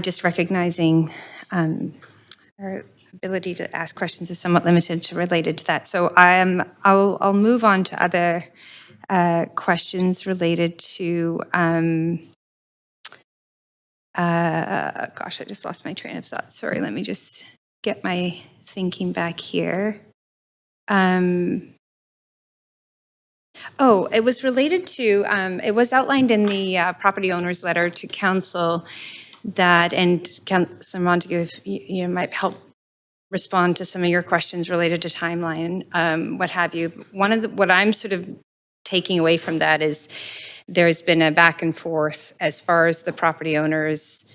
Just recognizing our ability to ask questions is somewhat limited to related to that. So I'll move on to other questions related to gosh, I just lost my train of thought. Sorry, let me just get my thinking back here. Oh, it was related to, it was outlined in the property owner's letter to council that, and Councillor Montague, if you might help respond to some of your questions related to timeline, what have you. What I'm sort of taking away from that is there's been a back and forth as far as the property owners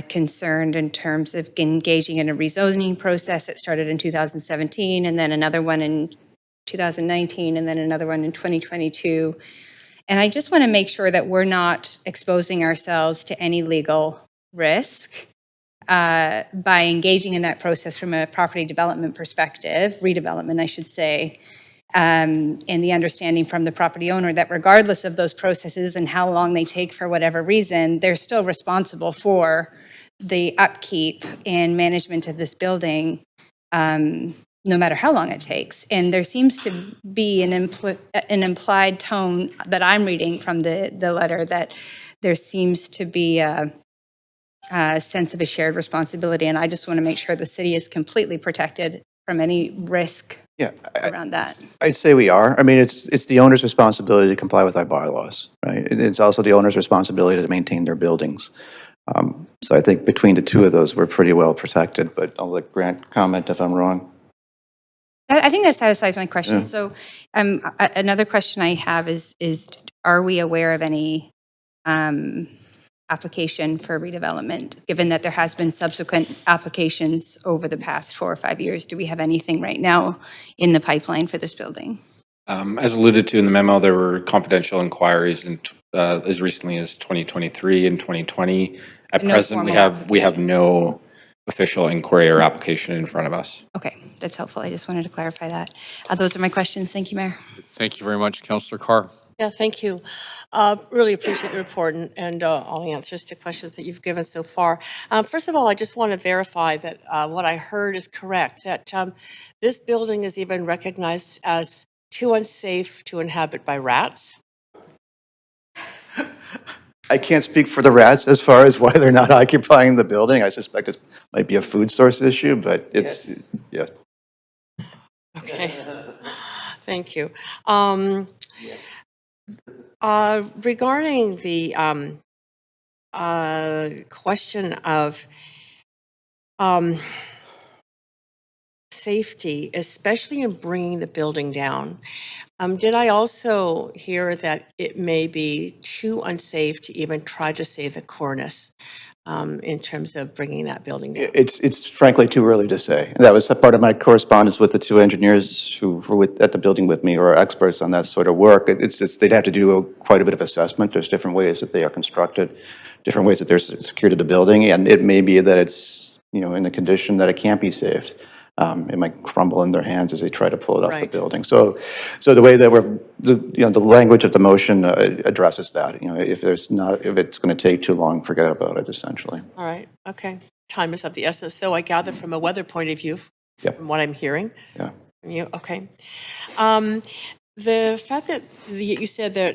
concerned in terms of engaging in a rezoning process that started in 2017, and then another one in 2019, and then another one in 2022. And I just want to make sure that we're not exposing ourselves to any legal risk by engaging in that process from a property development perspective, redevelopment, I should say, and the understanding from the property owner that regardless of those processes and how long they take for whatever reason, they're still responsible for the upkeep and management of this building, no matter how long it takes. And there seems to be an implied tone that I'm reading from the letter that there seems to be a sense of a shared responsibility. And I just want to make sure the city is completely protected from any risk around that. I'd say we are. I mean, it's the owner's responsibility to comply with our bylaws, right? It's also the owner's responsibility to maintain their buildings. So I think between the two of those, we're pretty well protected, but I'll let Grant comment if I'm wrong. I think that satisfies my question. Yeah. So another question I have is are we aware of any application for redevelopment, given that there has been subsequent applications over the past 4 or 5 years? Do we have anything right now in the pipeline for this building? As alluded to in the memo, there were confidential inquiries as recently as 2023 and 2020. At No present, formal we have no official inquiry or application in front of us. Okay, that's helpful. I just wanted to clarify that. Those are my questions. Thank you, Mayor. Thank you very much. Councillor Carr. Yeah, thank you. Really appreciate the report and all the answers to questions that you've given so far. First of all, I just want to verify that what I heard is correct, that this building is even recognized as too unsafe to inhabit by rats. I can't speak for the rats as far as why they're not occupying the building. I suspect it might be a food source issue, but yeah. Okay, thank you. Regarding the question of safety, especially in bringing the building down. Did I also hear that it may be too unsafe to even try to save the cornice in terms of bringing that building down? It's frankly too early to say. That was a part of my correspondence with the two engineers who were at the building with me, or are experts on that sort of work. It's just, they'd have to do quite a bit of assessment. There's different ways that they are constructed, different ways that they're secured to the building, and it may be that it's, in a condition that it can't be saved. It might crumble in their hands as they try to pull it off the Right. building. So the way that the language of the motion addresses that. If it's going to take too long, forget about it, essentially. All right, okay. Time is of the essence, though I gather from a weather point of view, Yep. from what I'm hearing. Yeah. Okay. The fact that you said that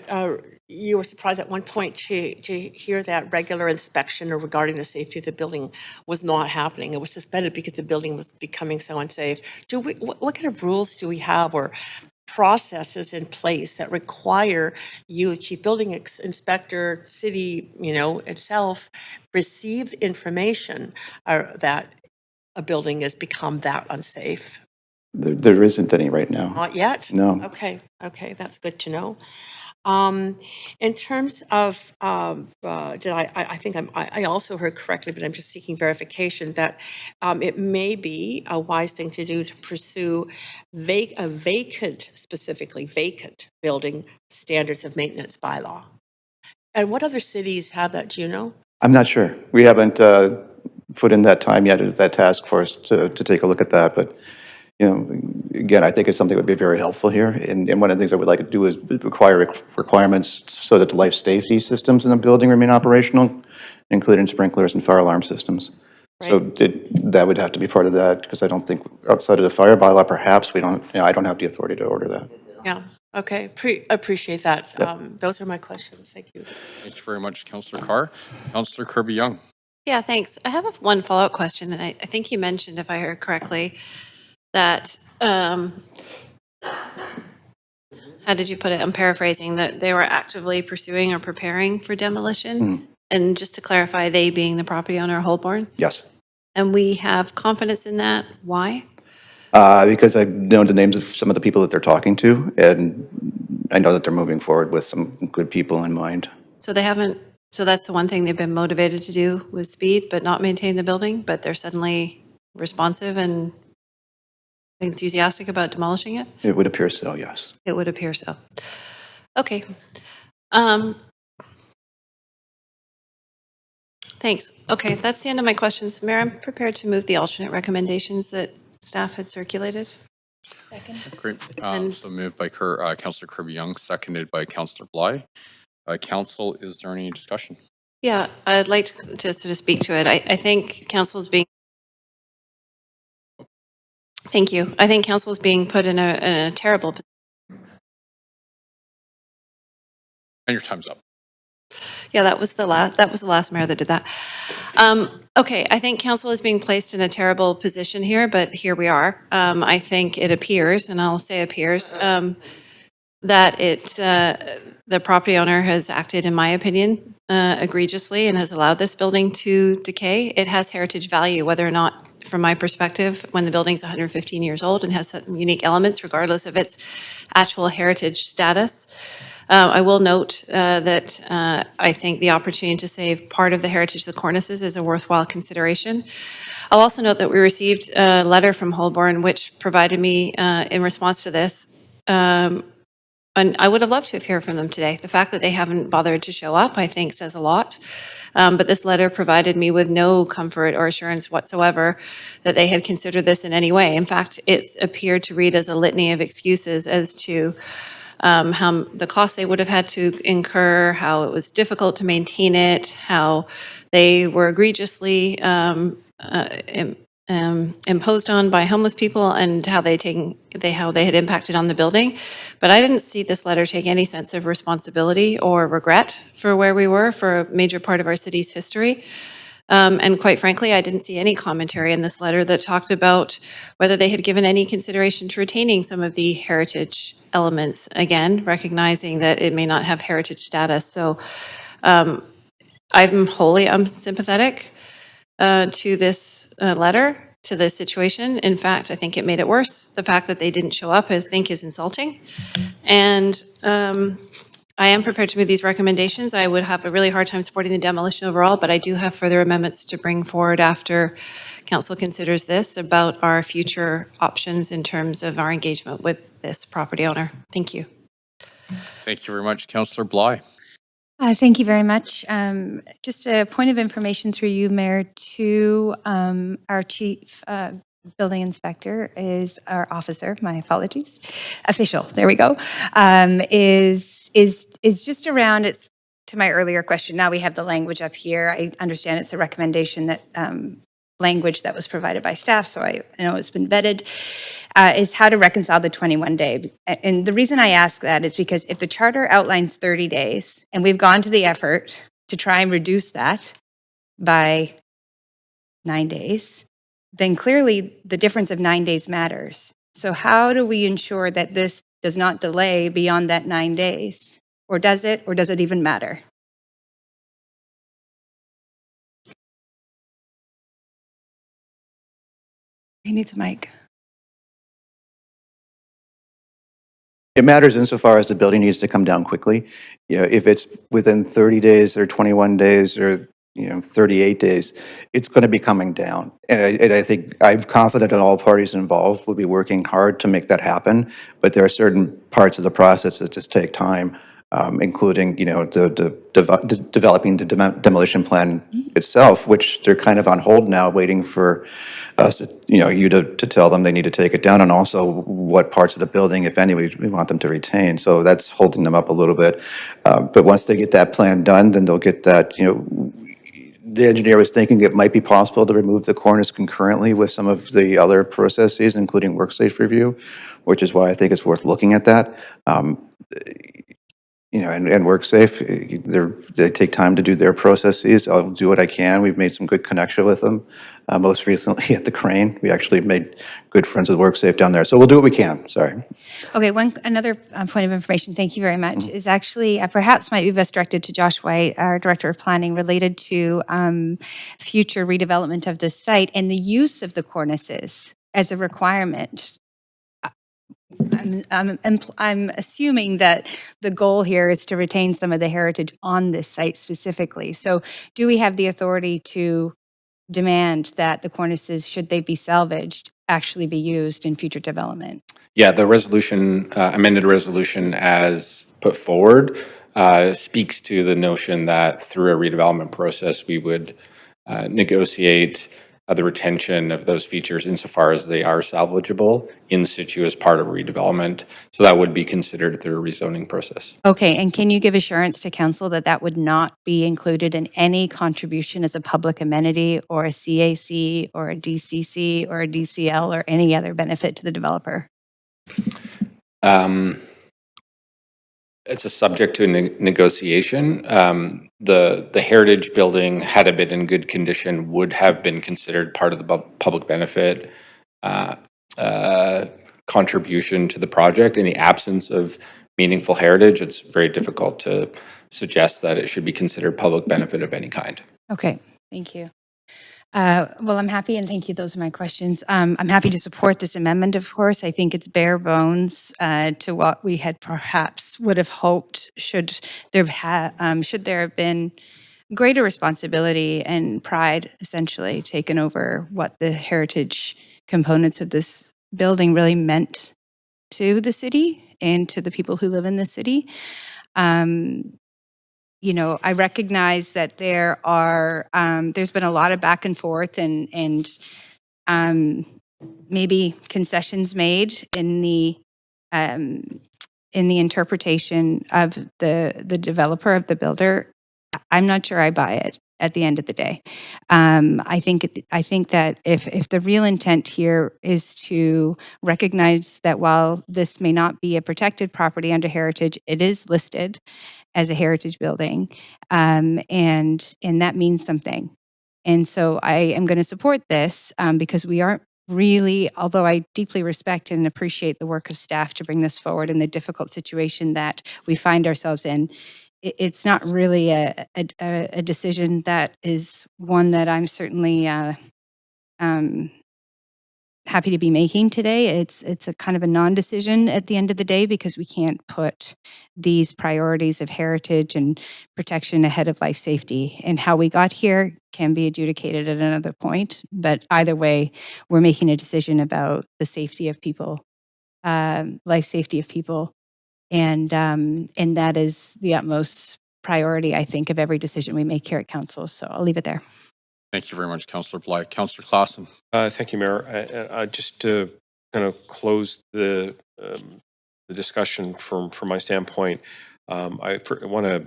you were surprised at one point to hear that regular inspection or regarding the safety of the building was not happening. It was suspended because the building was becoming so unsafe. What kind of rules do we have or processes in place that require you, chief building inspector, city, itself, receive information that a building has become that unsafe? There isn't any right now. Not yet? No. Okay, that's good to know. In terms of, I think I also heard correctly, but I'm just seeking verification that it may be a wise thing to do to pursue specifically vacant building standards of maintenance bylaw. And what other cities have that, do you know? I'm not sure. We haven't put in that time yet, that task force to take a look at that, but again, I think it's something that would be very helpful here. And one of the things I would like to do is require requirements so that the life safety systems in the building remain operational, including sprinklers and fire alarm systems. So that would have to be part of that, because I don't think outside of the fire bylaw, perhaps I don't have the authority to order that. Yeah, okay, appreciate that. Yep. Those are my questions, thank you. Thank you very much, Councillor Carr. Councillor Kirby-Young. Yeah, thanks. I have one follow-up question, and I think you mentioned, if I heard correctly, that, how did you put it? I'm paraphrasing, that they were actively pursuing or preparing for demolition. And just to clarify, they being the property owner, Holborn? Yes. And we have confidence in that. Why? Because I've known the names of some of the people that they're talking to, and I know that they're moving forward with some good people in mind. So that's the one thing they've been motivated to do, was speed, but not maintain the building, but they're suddenly responsive and enthusiastic about demolishing it? It would appear so, yes. It would appear so. Okay. Thanks. Okay, that's the end of my questions. Mayor, I'm prepared to move the alternate recommendations that staff had circulated. Great. So moved by Councillor Kirby-Young, seconded by Councillor Bly. Council, is there any discussion? Yeah, I'd like to sort of speak to it. I think council is being... Thank you. I think council is being put in a terrible position. And your time's up. Yeah, that was the last mayor that did that. Okay, I think council is being placed in a terrible position here, but here we are. I think it appears, and I'll say appears, that the property owner has acted, in my opinion, egregiously and has allowed this building to decay. It has heritage value, whether or not, from my perspective, when the building's 115 years old and has some unique elements, regardless of its actual heritage status. I will note that I think the opportunity to save part of the heritage of the cornices is a worthwhile consideration. I'll also note that we received a letter from Holborn, which provided me, in response to this, and I would have loved to have heard from them today. The fact that they haven't bothered to show up, I think, says a lot. But this letter provided me with no comfort or assurance whatsoever that they had considered this in any way. In fact, it appeared to read as a litany of excuses as to how the costs they would have had to incur, how it was difficult to maintain it, how they were egregiously imposed on by homeless people, and how they had impacted on the building. But I didn't see this letter take any sense of responsibility or regret for where we were for a major part of our city's history. And quite frankly, I didn't see any commentary in this letter that talked about whether they had given any consideration to retaining some of the heritage elements, again, recognizing that it may not have heritage status. So I'm wholly unsympathetic to this letter. to this situation. In fact, I think it made it worse. The fact that they didn't show up, I think, is insulting. And I am prepared to move these recommendations. I would have a really hard time supporting the demolition overall, but I do have further amendments to bring forward after council considers this about our future options in terms of our engagement with this property owner. Thank you. Thank you very much, Councillor Bly. Thank you very much. Just a point of information through you, Mayor, to our chief building inspector is our officer. My apologies, official. There we go. Is just around. It's to my earlier question. Now we have the language up here. I understand it's a recommendation that language that was provided by staff, so I know it's been vetted. Is how to reconcile the 21-day. And the reason I ask that is because if the charter outlines 30 days, and we've gone to the effort to try and reduce that by 9 days, then clearly the difference of 9 days matters. So how do we ensure that this does not delay beyond that 9 days? Or does it even matter? He needs a mic. It matters insofar as the building needs to come down quickly. If it's within 30 days or 21 days or 38 days, it's going to be coming down. And I think I'm confident that all parties involved will be working hard to make that happen. But there are certain parts of the process that just take time, including developing the demolition plan itself, which they're kind of on hold now, waiting for us, you to tell them they need to take it down, and also what parts of the building, if any, we want them to retain. So that's holding them up a little bit. But once they get that plan done, then they'll get that, the engineer was thinking it might be possible to remove the cornice concurrently with some of the other processes, including WorkSafe review, which is why I think it's worth looking at that. And WorkSafe, they take time to do their processes. I'll do what I can. We've made some good connection with them. Most recently at the Crane, we actually made good friends with WorkSafe down there. So we'll do what we can. Sorry. Okay, another point of information, thank you very much, is actually perhaps might be best directed to Josh White, our Director of Planning, related to future redevelopment of this site and the use of the cornices as a requirement. I'm assuming that the goal here is to retain some of the heritage on this site specifically. So do we have the authority to demand that the cornices, should they be salvaged, actually be used in future development? Yeah, the resolution, amended resolution as put forward, speaks to the notion that through a redevelopment process, we would negotiate the retention of those features insofar as they are salvageable in situ as part of redevelopment. So that would be considered through a rezoning process. Okay, and can you give assurance to council that that would not be included in any contribution as a public amenity or a CAC or a DCC or a DCL or any other benefit to the developer? It's a subject to negotiation. The heritage building, had it been in good condition, would have been considered part of the public benefit contribution to the project. In the absence of meaningful heritage, it's very difficult to suggest that it should be considered public benefit of any kind. Okay, thank you. Well, I'm happy, and thank you. Those are my questions. I'm happy to support this amendment, of course. I think it's bare bones to what we had perhaps would have hoped should there have been greater responsibility and pride, essentially, taken over what the heritage components of this building really meant to the city and to the people who live in the city. I recognize that there's been a lot of back and forth and maybe concessions made in the interpretation of the developer, of the builder. I'm not sure I buy it at the end of the day. I think that if the real intent here is to recognize that while this may not be a protected property under heritage, it is listed as a heritage building, and that means something. And so I am going to support this because we aren't really, although I deeply respect and appreciate the work of staff to bring this forward in the difficult situation that we find ourselves in, it's not really a decision that is one that I'm certainly happy to be making today. It's a kind of a non-decision at the end of the day because we can't put these priorities of heritage and protection ahead of life safety. And how we got here can be adjudicated at another point. But either way, we're making a decision about the safety of people, life safety of people, and that is the utmost priority, I think, of every decision we make here at council. So I'll leave it there. Thank you very much, Councillor Bly. Councillor Clausen. Thank you, Mayor. Just to kind of close the discussion from my standpoint, I want to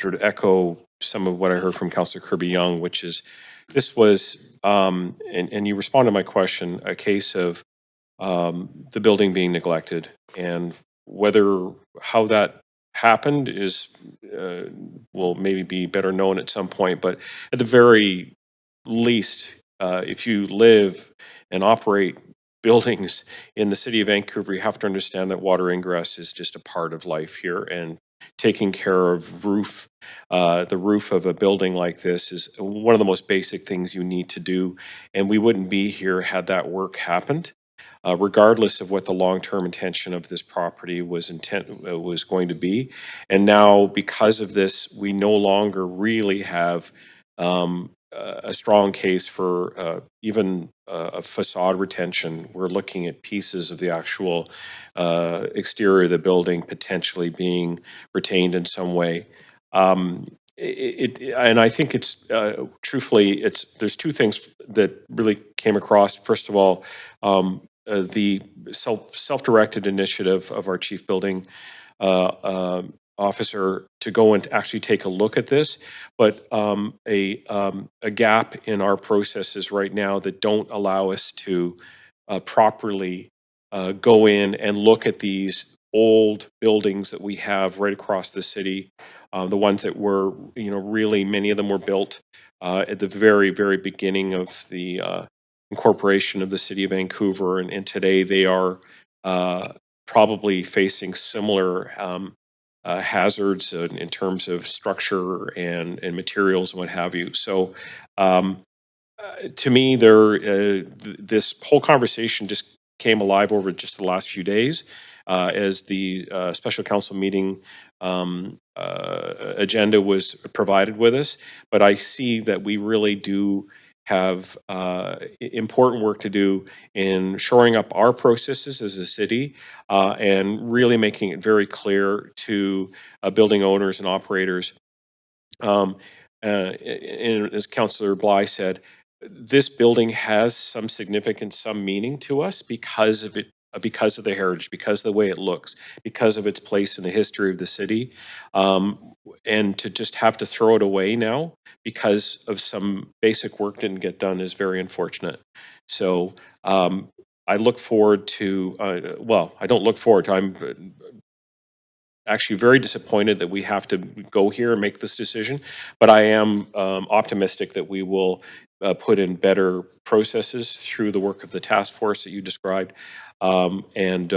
sort of echo some of what I heard from Councillor Kirby-Young, which is this was, and you responded to my question, a case of the building being neglected, and how that happened is will maybe be better known at some point, but at the very least, if you live and operate buildings in the city of Vancouver, you have to understand that water ingress is just a part of life here, and taking care of the roof of a building like this is one of the most basic things you need to do, and we wouldn't be here had that work happened. Regardless of what the long-term intention of this property was going to be. And now, because of this, we no longer really have a strong case for even a facade retention. We're looking at pieces of the actual exterior of the building potentially being retained in some way. And I think it's truthfully, there's two things that really came across. First of all, the self-directed initiative of our chief building officer to go and actually take a look at this, but a gap in our processes right now that don't allow us to properly go in and look at these old buildings that we have right across the city, the ones that were, really many of them were built at the very, very beginning of the incorporation of the city of Vancouver, and today they are probably facing similar hazards in terms of structure and materials and what have you. So to me, this whole conversation just came alive over just the last few days as the special council meeting agenda was provided with us. But I see that we really do have important work to do in shoring up our processes as a city and really making it very clear to building owners and operators. And as Councillor Bly said, this building has some significance, some meaning to us because of it, because of the heritage, because of the way it looks, because of its place in the history of the city. And to just have to throw it away now because of some basic work didn't get done is very unfortunate. So I look forward to, well, I don't look forward to, I'm actually very disappointed that we have to go here and make this decision, but I am optimistic that we will put in better processes through the work of the task force that you described, and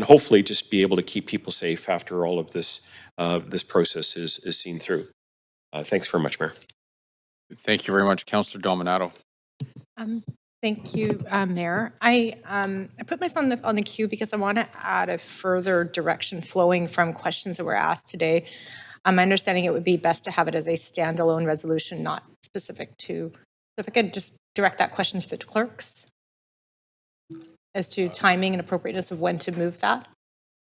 hopefully just be able to keep people safe after all of this this process is seen through. Thanks very much, Mayor. Thank you very much, Councillor Dominato. Thank you, Mayor. I put myself on the queue because I want to add a further direction flowing from questions that were asked today. My understanding it would be best to have it as a standalone resolution, not specific to, if I could just direct that question to the clerks as to timing and appropriateness of when to move that.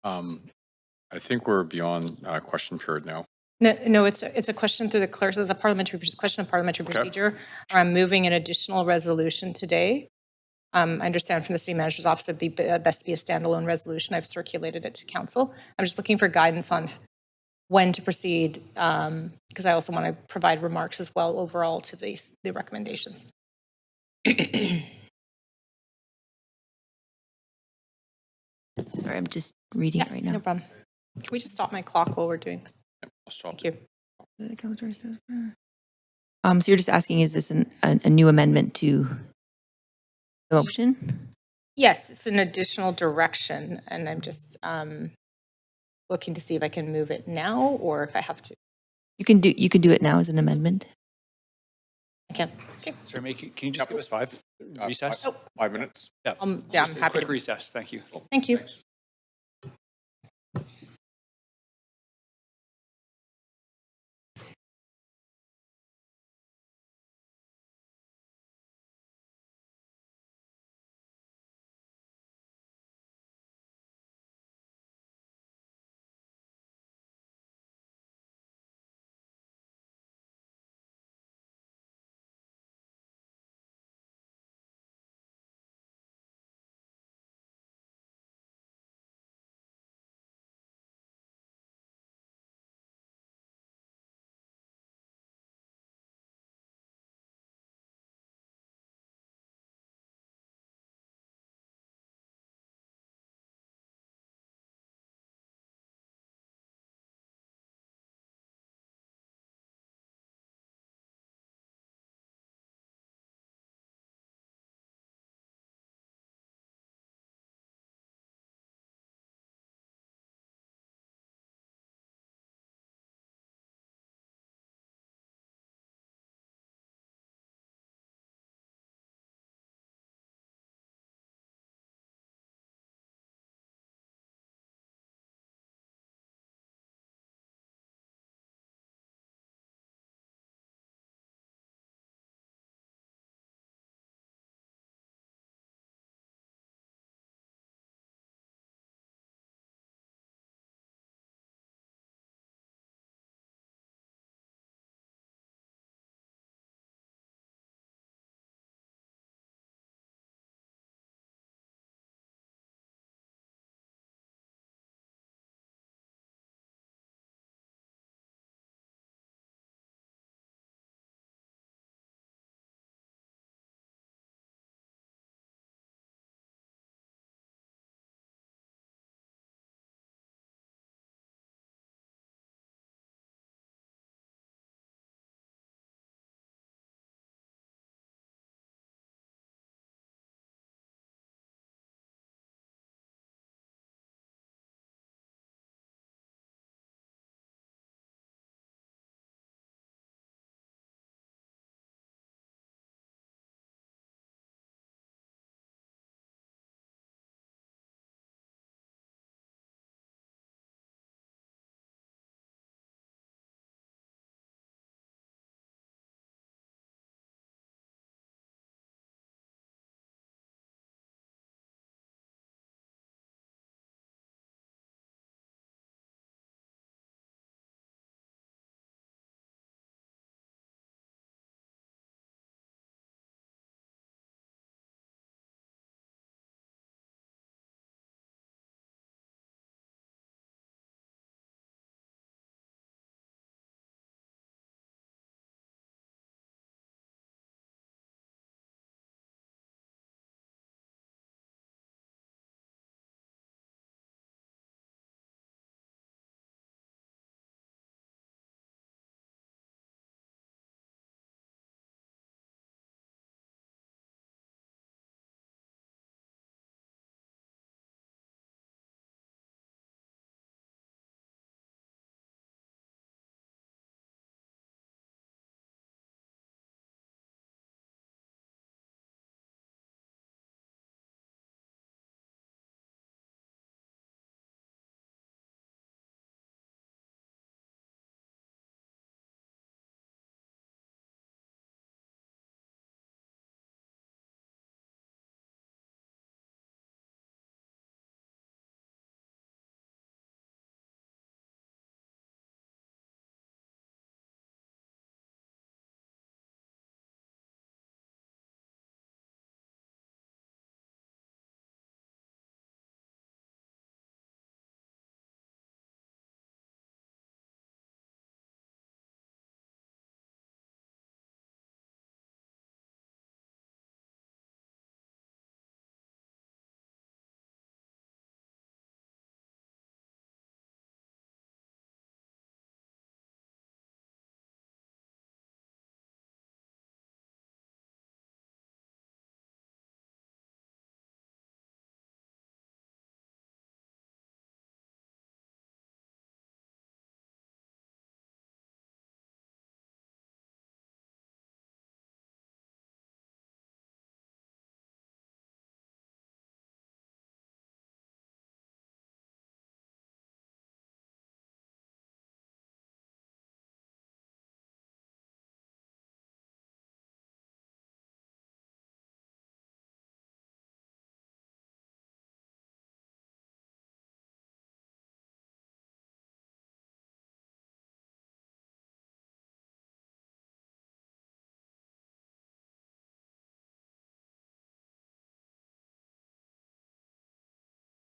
I think we're beyond question period now. No, it's a question through the clerks. It's a parliamentary question of parliamentary procedure. I'm moving an additional resolution today. I understand from the city manager's office it'd be best to be a standalone resolution. I've circulated it to council. I'm just looking for guidance on when to proceed, because I also want to provide remarks as well overall to the recommendations. Sorry, I'm just reading it right now. No problem. Can we just stop my clock while we're doing this? Thank you. So you're just asking, is this a new amendment to the motion? Yes, it's an additional direction, and I'm just looking to see if I can move it now or if I have to. You can do it now as an amendment. can. Sorry, can you just give us five? Recess? 5 minutes? Yeah. Yeah, Just I'm a happy quick to. recess, thank you. Thank you. Thanks.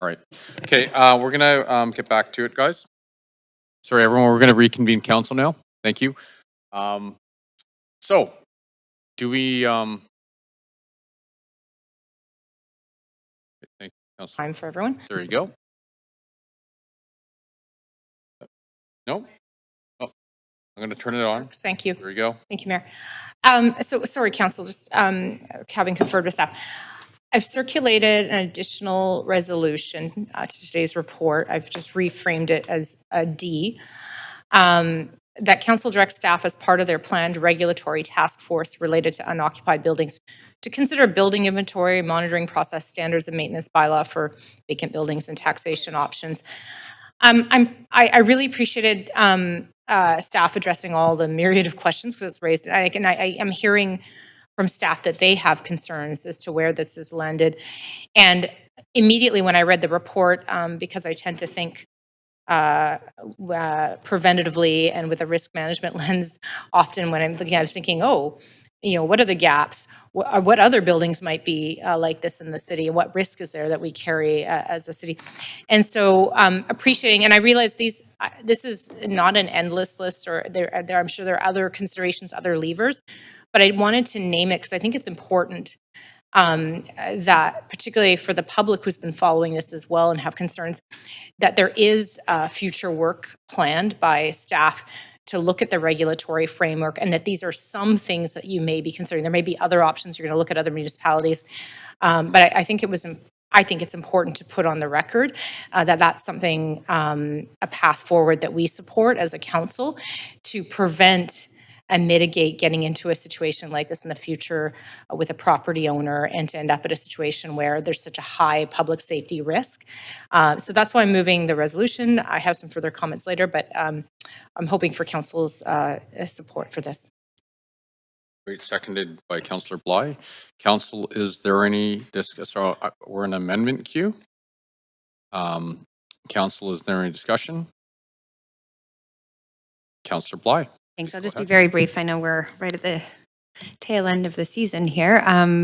All right. Okay, we're gonna get back to it, guys. Sorry, everyone, we're gonna reconvene council now. Thank you. So, do we, thank you, Councilor. Time for everyone. There you go. No? Oh, I'm gonna turn it on. Thank you. There you go. Thank you, Mayor. So, sorry, Council, just having conferred with staff. I've circulated an additional resolution to today's report. I've just reframed it as a D. That Council directs staff as part of their planned regulatory task force related to unoccupied buildings to consider building inventory, monitoring process, standards and maintenance bylaw for vacant buildings and taxation options. I really appreciated staff addressing all the myriad of questions because it's raised. I am hearing from staff that they have concerns as to where this has landed. And immediately when I read the report, because I tend to think preventatively and with a risk management lens, often when I'm looking, I was thinking, oh, what are the gaps? What other buildings might be like this in the city? And what risk is there that we carry as a city? And so appreciating, and I realize this is not an endless list, or I'm sure there are other considerations, other levers, but I wanted to name it because I think it's important that particularly for the public who's been following this as well and have concerns, that there is future work planned by staff to look at the regulatory framework, and that these are some things that you may be considering. There may be other options. You're going to look at other municipalities, but I think it's important to put on the record that that's something, a path forward that we support as a council to prevent and mitigate getting into a situation like this in the future with a property owner and to end up at a situation where there's such a high public safety risk. So that's why I'm moving the resolution. I have some further comments later, but I'm hoping for council's support for this. Great, seconded by Councillor Bly. Council, is there any so we're in amendment queue. Council, is there any discussion? Councillor Bly. Thanks. I'll just be very brief. I know we're right at the tail end of the season here.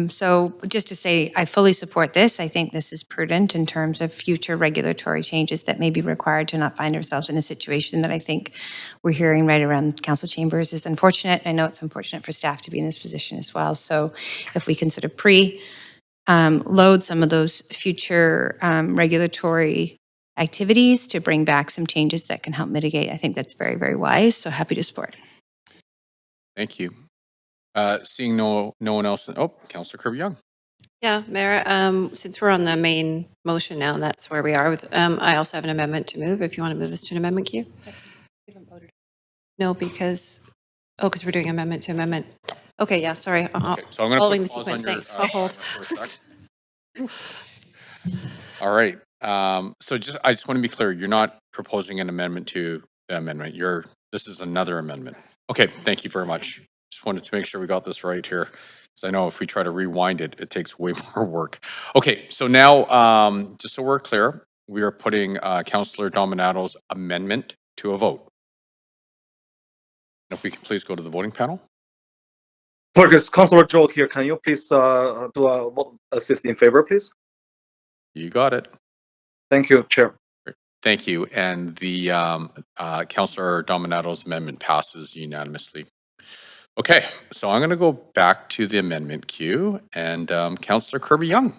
So just to say, I fully support this. I think this is prudent in terms of future regulatory changes that may be required to not find ourselves in a situation that I think we're hearing right around council chambers is unfortunate. I know it's unfortunate for staff to be in this position as well. So if we can sort of load some of those future regulatory activities to bring back some changes that can help mitigate, I think that's very, very wise. So happy to support. Thank you. Seeing no one else. Oh, Councillor Kirby-Young. Yeah, Mayor, since we're on the main motion now, and that's where we are with, I also have an amendment to move, if you want to move this to an amendment queue. No, because we're doing amendment to amendment. Okay, yeah, sorry. Okay, so I'm going following to the pause sequence. on your, Thanks. I'll hold. All right. So I just want to be clear. You're not proposing an amendment to the amendment. This is another amendment. Okay. Thank you very much. Just wanted to make sure we got this right here, because I know if we try to rewind it, it takes way more work. Okay. So now, just so we're clear, we are putting Councillor Dominato's amendment to a vote. If we can please go to the voting panel. Marcus, Councilor Joel here. Can you please do a vote assist in favor, please? You got it. Thank you, Chair. Thank you. And the Councillor Dominato's amendment passes unanimously. Okay, so I'm going to go back to the amendment queue, and Councillor Kirby-Young.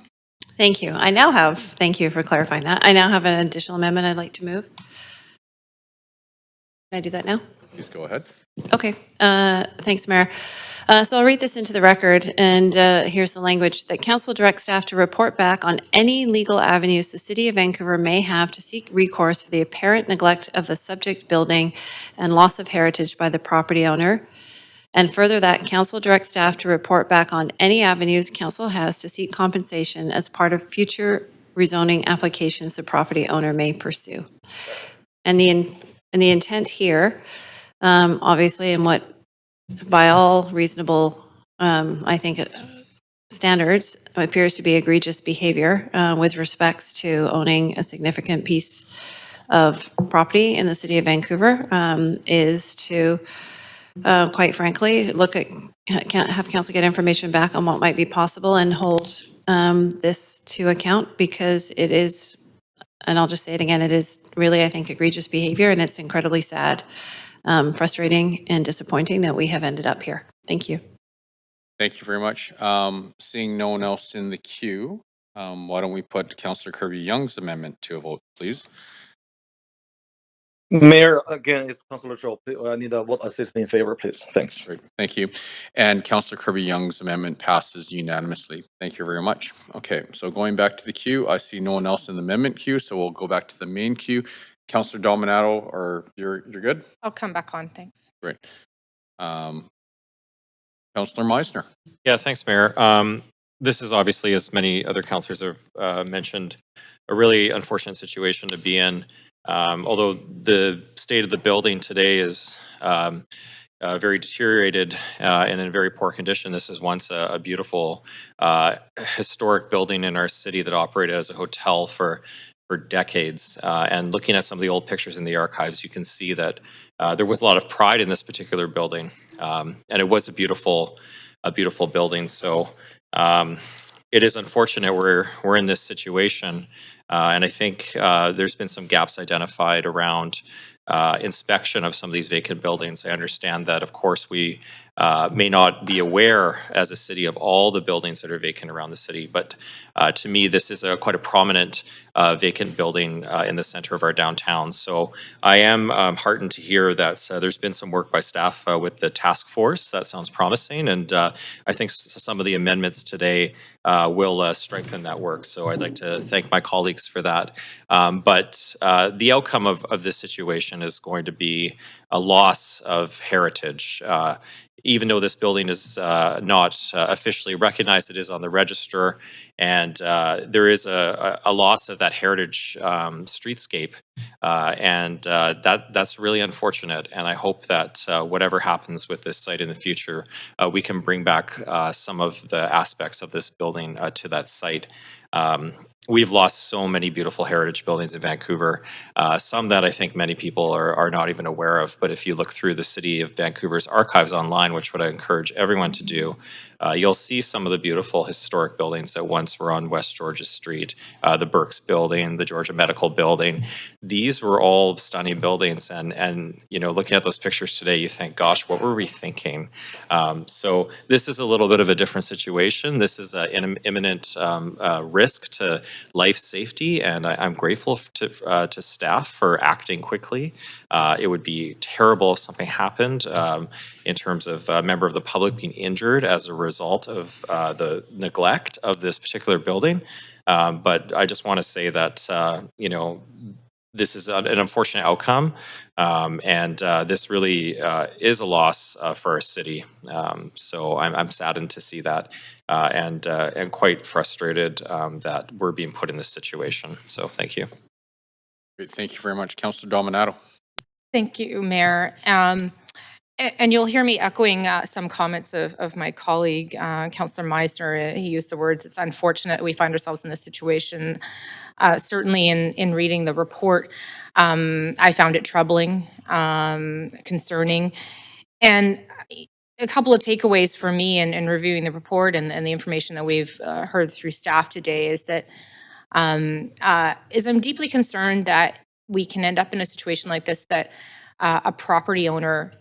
Thank you. Thank you for clarifying that. I now have an additional amendment I'd like to move. Can I do that now? Please go ahead. Okay, thanks, Mayor. So I'll read this into the record, and here's the language. That council directs staff to report back on any legal avenues the City of Vancouver may have to seek recourse for the apparent neglect of the subject building and loss of heritage by the property owner. And further, that council directs staff to report back on any avenues council has to seek compensation as part of future rezoning applications the property owner may pursue. And the intent here, obviously, and what by all reasonable, I think, standards, appears to be egregious behavior with respects to owning a significant piece of property in the City of Vancouver, is to, quite frankly, have council get information back on what might be possible and hold this to account, because it is and I'll just say it again, it is really, I think, egregious behavior, and it's incredibly sad, frustrating, and disappointing that we have ended up here. Thank you. Thank you very much. Seeing no one else in the queue, why don't we put Councillor Kirby Young's amendment to a vote, please? Mayor, again, it's Councilor Zhou. I need a vote assist in favor, please. Thanks. Great, thank you. And Councillor Kirby Young's amendment passes unanimously. Thank you very much. Okay, so going back to the queue, I see no one else in the amendment queue, so we'll go back to the main queue. Councillor Dominato, or you're good? I'll come back on, thanks. Great. Councillor Meisner. Yeah, thanks, Mayor. This is obviously, as many other councillors have mentioned, a really unfortunate situation to be in. Although the state of the building today is very deteriorated and in very poor condition, this is once a beautiful historic building in our city that operated as a hotel for decades. And looking at some of the old pictures in the archives, you can see that there was a lot of pride in this particular building, and it was a beautiful building. So it is unfortunate we're in this situation, and I think there's been some gaps identified around inspection of some of these vacant buildings. I understand that, of course, we may not be aware as a city of all the buildings that are vacant around the city, but to me, this is quite a prominent vacant building in the center of our downtown. So I am heartened to hear that there's been some work by staff with the task force. That sounds promising, and I think some of the amendments today will strengthen that work. So I'd like to thank my colleagues for that. But the outcome of this situation is going to be a loss of heritage. Even though this building is not officially recognized, it is on the register, and there is a loss of that heritage streetscape, and that's really unfortunate. And I hope that whatever happens with this site in the future, we can bring back some of the aspects of this building to that site. We've lost so many beautiful heritage buildings in Vancouver, some that I think many people are not even aware of. But if you look through the City of Vancouver's archives online, which would I encourage everyone to do, you'll see some of the beautiful historic buildings that once were on West Georgia Street, the Burke's Building, the Georgia Medical Building. These were all stunning buildings, and you know, looking at those pictures today, you think, gosh, what were we thinking? So this is a little bit of a different situation. This is an imminent risk to life safety, and I'm grateful to staff for acting quickly. It would be terrible if something happened in terms of a member of the public being injured as a result of the neglect of this particular building. But I just want to say that, you know, this is an unfortunate outcome, and this really is a loss for our city. So I'm saddened to see that, and quite frustrated that we're being put in this situation. So thank you. Great, thank you very much. Councillor Dominato. Thank you, Mayor. And you'll hear me echoing some comments of my colleague, Councillor Meisner. He used the words, it's unfortunate we find ourselves in this situation. Certainly in reading the report, I found it troubling, concerning. And a couple of takeaways for me in reviewing the report and the information that we've heard through staff today is that I'm deeply concerned that we can end up in a situation like this, that a property owner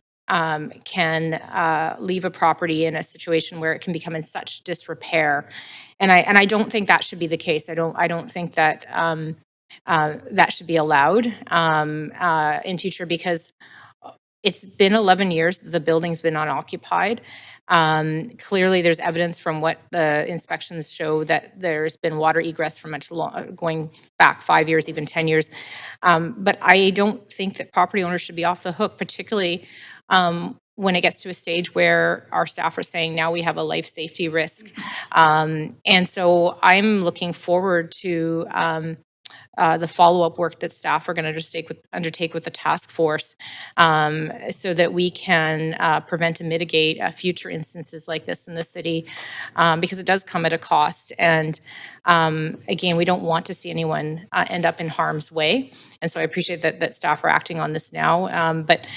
can leave a property in a situation where it can become in such disrepair, and I don't think that should be the case. I don't think that that should be allowed in future, because it's been 11 years that the building's been unoccupied. Clearly, there's evidence from what the inspections show that there's been water egress for much long, going back 5 years, even 10 years. But I don't think that property owners should be off the hook, particularly when it gets to a stage where our staff are saying now we have a life safety risk. And so I'm looking forward to the follow-up work that staff are going to undertake with the task force, so that we can prevent and mitigate future instances like this in the city, because it does come at a cost. And again, we don't want to see anyone end up in harm's way. And so I appreciate that staff are acting on this now. But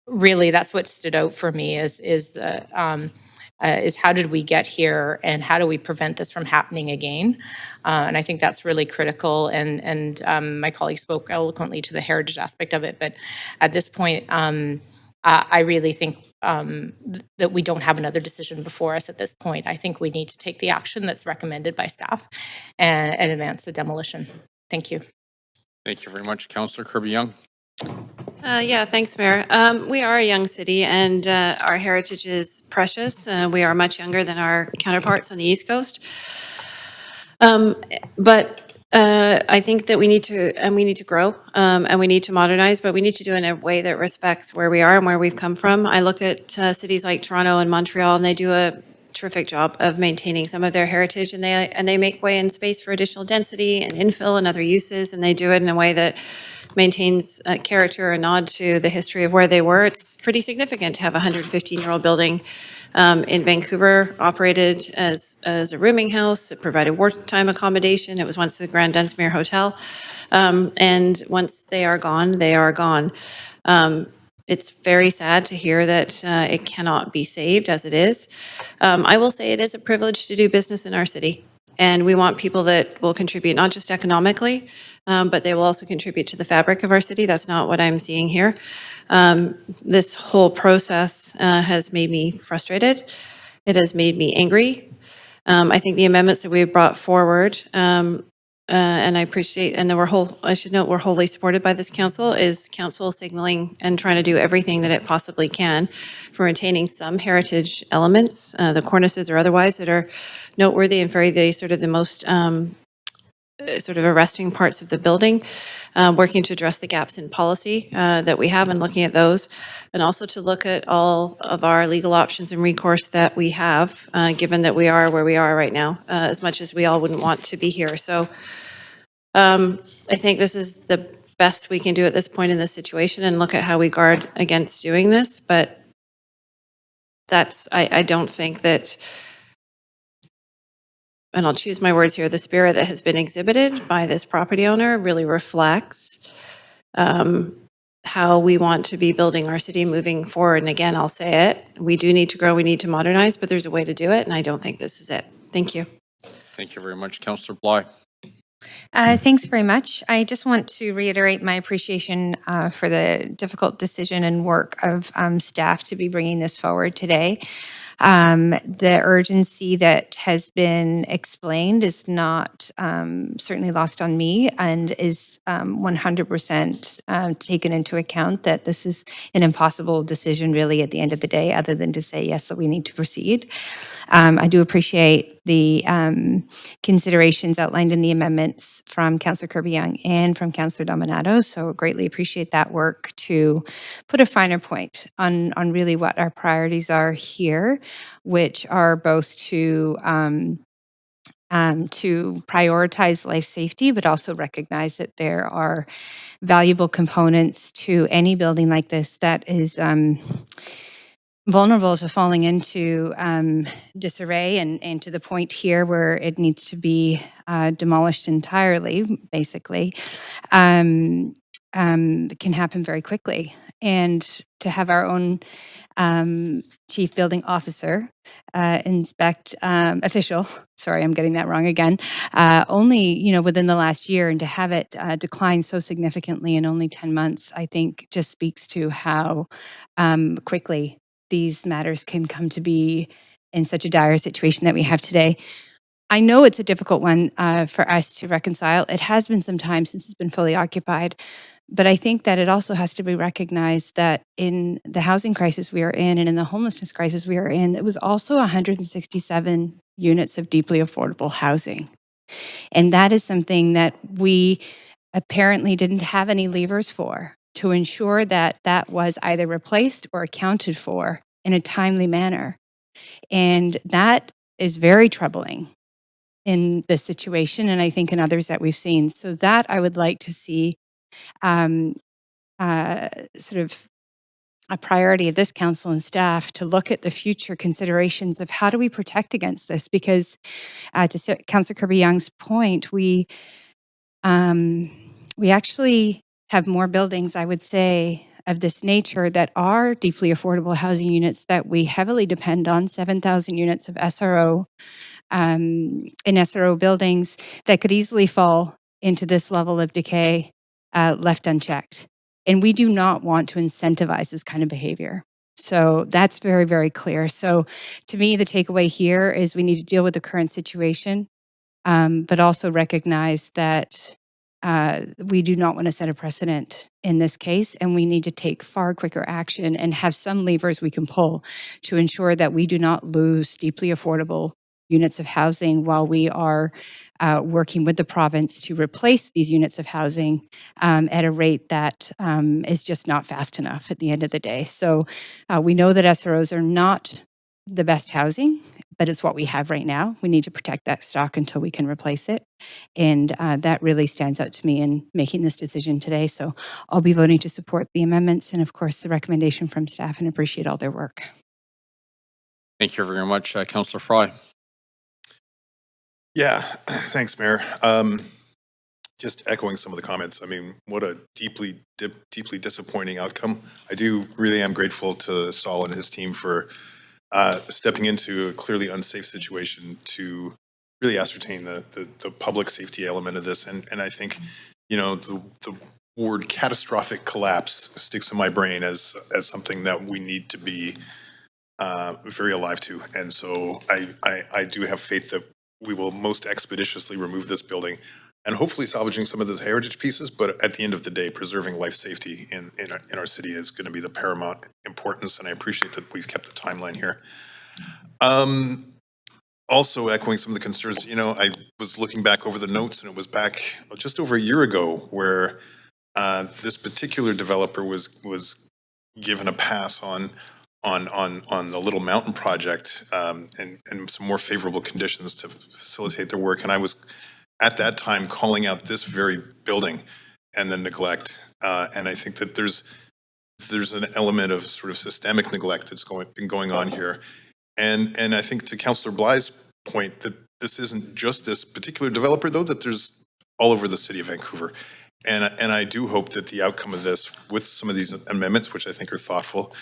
really, that's what stood out for me is the is how did we get here and how do we prevent this from happening again? And I think that's really critical. And my colleague spoke eloquently to the heritage aspect of it. But at this point, I really think that we don't have another decision before us at this point. I think we need to take the action that's recommended by staff and advance the demolition. Thank you. Thank you very much. Councillor Kirby-Young. Yeah, thanks, Mayor. We are a young city, and our heritage is precious. We are much younger than our counterparts on the East Coast. But I think that we need to grow, and we need to modernize, but we need to do it in a way that respects where we are and where we've come from. I look at cities like Toronto and Montreal, and they do a terrific job of maintaining some of their heritage, and they make way and space for additional density and infill and other uses, and they do it in a way that maintains character, a nod to the history of where they were. It's pretty significant to have a 115-year-old building in Vancouver, operated as a rooming house. It provided wartime accommodation. It was once the Grand Dunsmuir Hotel. And once they are gone, they are gone. It's very sad to hear that it cannot be saved as it is. I will say it is a privilege to do business in our city. And we want people that will contribute not just economically, but they will also contribute to the fabric of our city. That's not what I'm seeing here. This whole process has made me frustrated. It has made me angry. I think the amendments that we've brought forward, and I appreciate, and I should note, we're wholly supported by this council, is council signaling and trying to do everything that it possibly can for retaining some heritage elements, the cornices or otherwise, that are noteworthy and very the most sort of arresting parts of the building, working to address the gaps in policy that we have and looking at those, and also to look at all of our legal options and recourse that we have, given that we are where we are right now, as much as we all wouldn't want to be here. So I think this is the best we can do at this point in this situation and look at how we guard against doing this. But I don't think that, and I'll choose my words here, the spirit that has been exhibited by this property owner really reflects how we want to be building our city moving forward. And again, I'll say it, we do need to grow, we need to modernize, but there's a way to do it, and I don't think this is it. Thank you. Thank you very much. Councillor Bly. Thanks very much. I just want to reiterate my appreciation for the difficult decision and work of staff to be bringing this forward today. The urgency that has been explained is not certainly lost on me and is 100% taken into account that this is an impossible decision really at the end of the day, other than to say, yes, that we need to proceed. I do appreciate the considerations outlined in the amendments from Councillor Kirby-Young and from Councillor Dominato. So greatly appreciate that work to put a finer point on really what our priorities are here, which are both to prioritize life safety, but also recognize that there are valuable components to any building like this that is vulnerable to falling into disarray and to the point here where it needs to be demolished entirely, basically, can happen very quickly. And to have our own chief building officer official, sorry, I'm getting that wrong again, only, within the last year, and to have it decline so significantly in only 10 months, I think just speaks to how quickly these matters can come to be in such a dire situation that we have today. I know it's a difficult one for us to reconcile. It has been some time since it's been fully occupied, but I think that it also has to be recognized that in the housing crisis we are in and in the homelessness crisis we are in, it was also 167 units of deeply affordable housing. And that is something that we apparently didn't have any levers for to ensure that that was either replaced or accounted for in a timely manner. And that is very troubling in this situation, and I think in others that we've seen. So that I would like to see sort of a priority of this council and staff to look at the future considerations of how do we protect against this, because to Councillor Kirby-Young's point, we actually have more buildings, I would say, of this nature that are deeply affordable housing units that we heavily depend on, 7,000 units of SRO in SRO buildings that could easily fall into this level of decay left unchecked. And we do not want to incentivize this kind of behavior. So that's very, very clear. So to me, the takeaway here is we need to deal with the current situation, but also recognize that we do not want to set a precedent in this case, and we need to take far quicker action and have some levers we can pull to ensure that we do not lose deeply affordable units of housing while we are working with the province to replace these units of housing at a rate that is just not fast enough at the end of the day. So we know that SROs are not the best housing, but it's what we have right now. We need to protect that stock until we can replace it. And that really stands out to me in making this decision today. So I'll be voting to support the amendments and, of course, the recommendation from staff, and appreciate all their work. Thank you very much, Councillor Fry. Yeah, thanks, Mayor. Just echoing some of the comments. I mean, what a deeply disappointing outcome. I do really am grateful to Saul and his team for stepping into a clearly unsafe situation to really ascertain the public safety element of this. And I think, you know, the word catastrophic collapse sticks in my brain as something that we need to be very alive to. And so I do have faith that we will most expeditiously remove this building and hopefully salvaging some of those heritage pieces. But at the end of the day, preserving life safety in our city is going to be the paramount importance. And I appreciate that we've kept the timeline here. Also echoing some of the concerns, you know, I was looking back over the notes, and it was back just over a year ago where this particular developer was given a pass on the Little Mountain project and some more favorable conditions to facilitate their work. And I was at that time calling out this very building and the neglect. And I think that there's an element of sort of systemic neglect that's been going on here. And I think to Councillor Bly's point that this isn't just this particular developer, though, that there's all over the city of Vancouver. And I do hope that the outcome of this, with some of these amendments, which I think are thoughtful,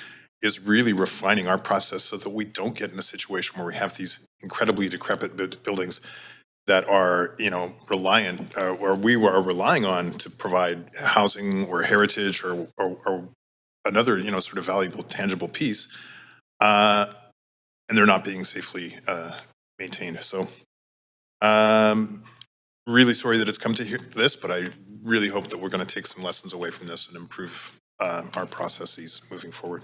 is really refining our process so that we don't get in a situation where we have these incredibly decrepit buildings that are, you know, reliant, or we are relying on to provide housing or heritage or another, you know, sort of valuable, tangible piece, and they're not being safely maintained. So, really sorry that it's come to this, but I really hope that we're going to take some lessons away from this and improve our processes moving forward.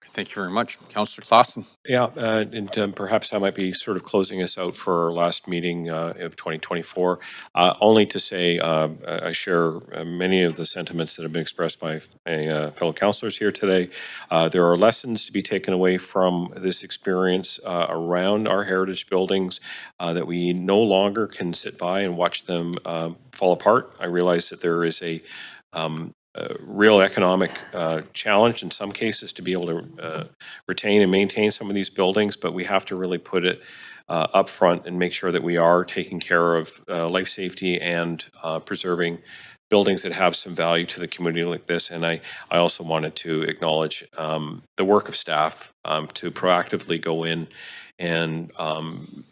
Thank you very much. Councillor Clausen. Yeah, and perhaps I might be sort of closing us out for our last meeting of 2024. Only to say I share many of the sentiments that have been expressed by my fellow councillors here today. There are lessons to be taken away from this experience around our heritage buildings that we no longer can sit by and watch them fall apart. I realize that there is a real economic challenge in some cases to be able to retain and maintain some of these buildings, but we have to really put it up front and make sure that we are taking care of life safety and preserving buildings that have some value to the community like this. And I also wanted to acknowledge the work of staff to proactively go in and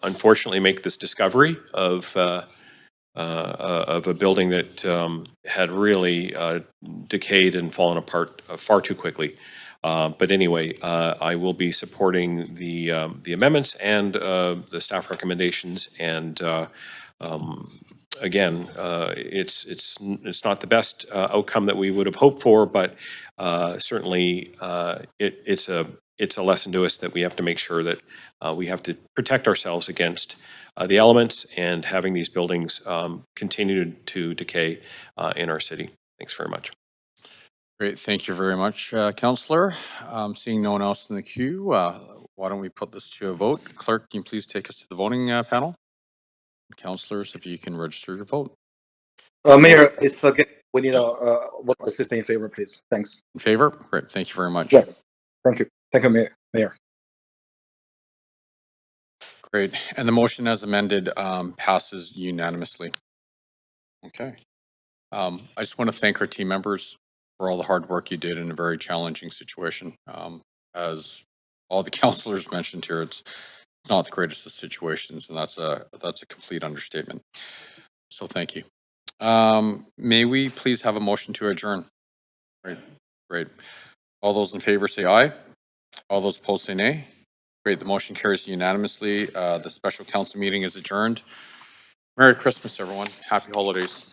unfortunately make this discovery of a building that had really decayed and fallen apart far too quickly. But anyway, I will be supporting the amendments and the staff recommendations. And again, it's not the best outcome that we would have hoped for, but certainly it's a lesson to us that we have to make sure that we have to protect ourselves against the elements and having these buildings continue to decay in our city. Thanks very much. Great. Thank you very much, Councillor. Seeing no one else in the queue, why don't we put this to a vote? Clerk, can you please take us to the voting panel? Councillors, if you can register your vote. Mayor, it's again, we need a vote assistant in favor, please. Thanks. In favor? Great. Thank you very much. Yes. Thank you. Thank you, Mayor. Great. And the motion as amended passes unanimously. Okay. I just want to thank our team members. for all the hard work you did in a very challenging situation. As all the counselors mentioned here, it's not the greatest of situations, and that's a complete understatement. So thank you. May we please have a motion to adjourn? Great, great. All those in favor say aye. All those opposed say nay. Great, the motion carries unanimously. The special council meeting is adjourned. Merry Christmas, everyone. Happy holidays.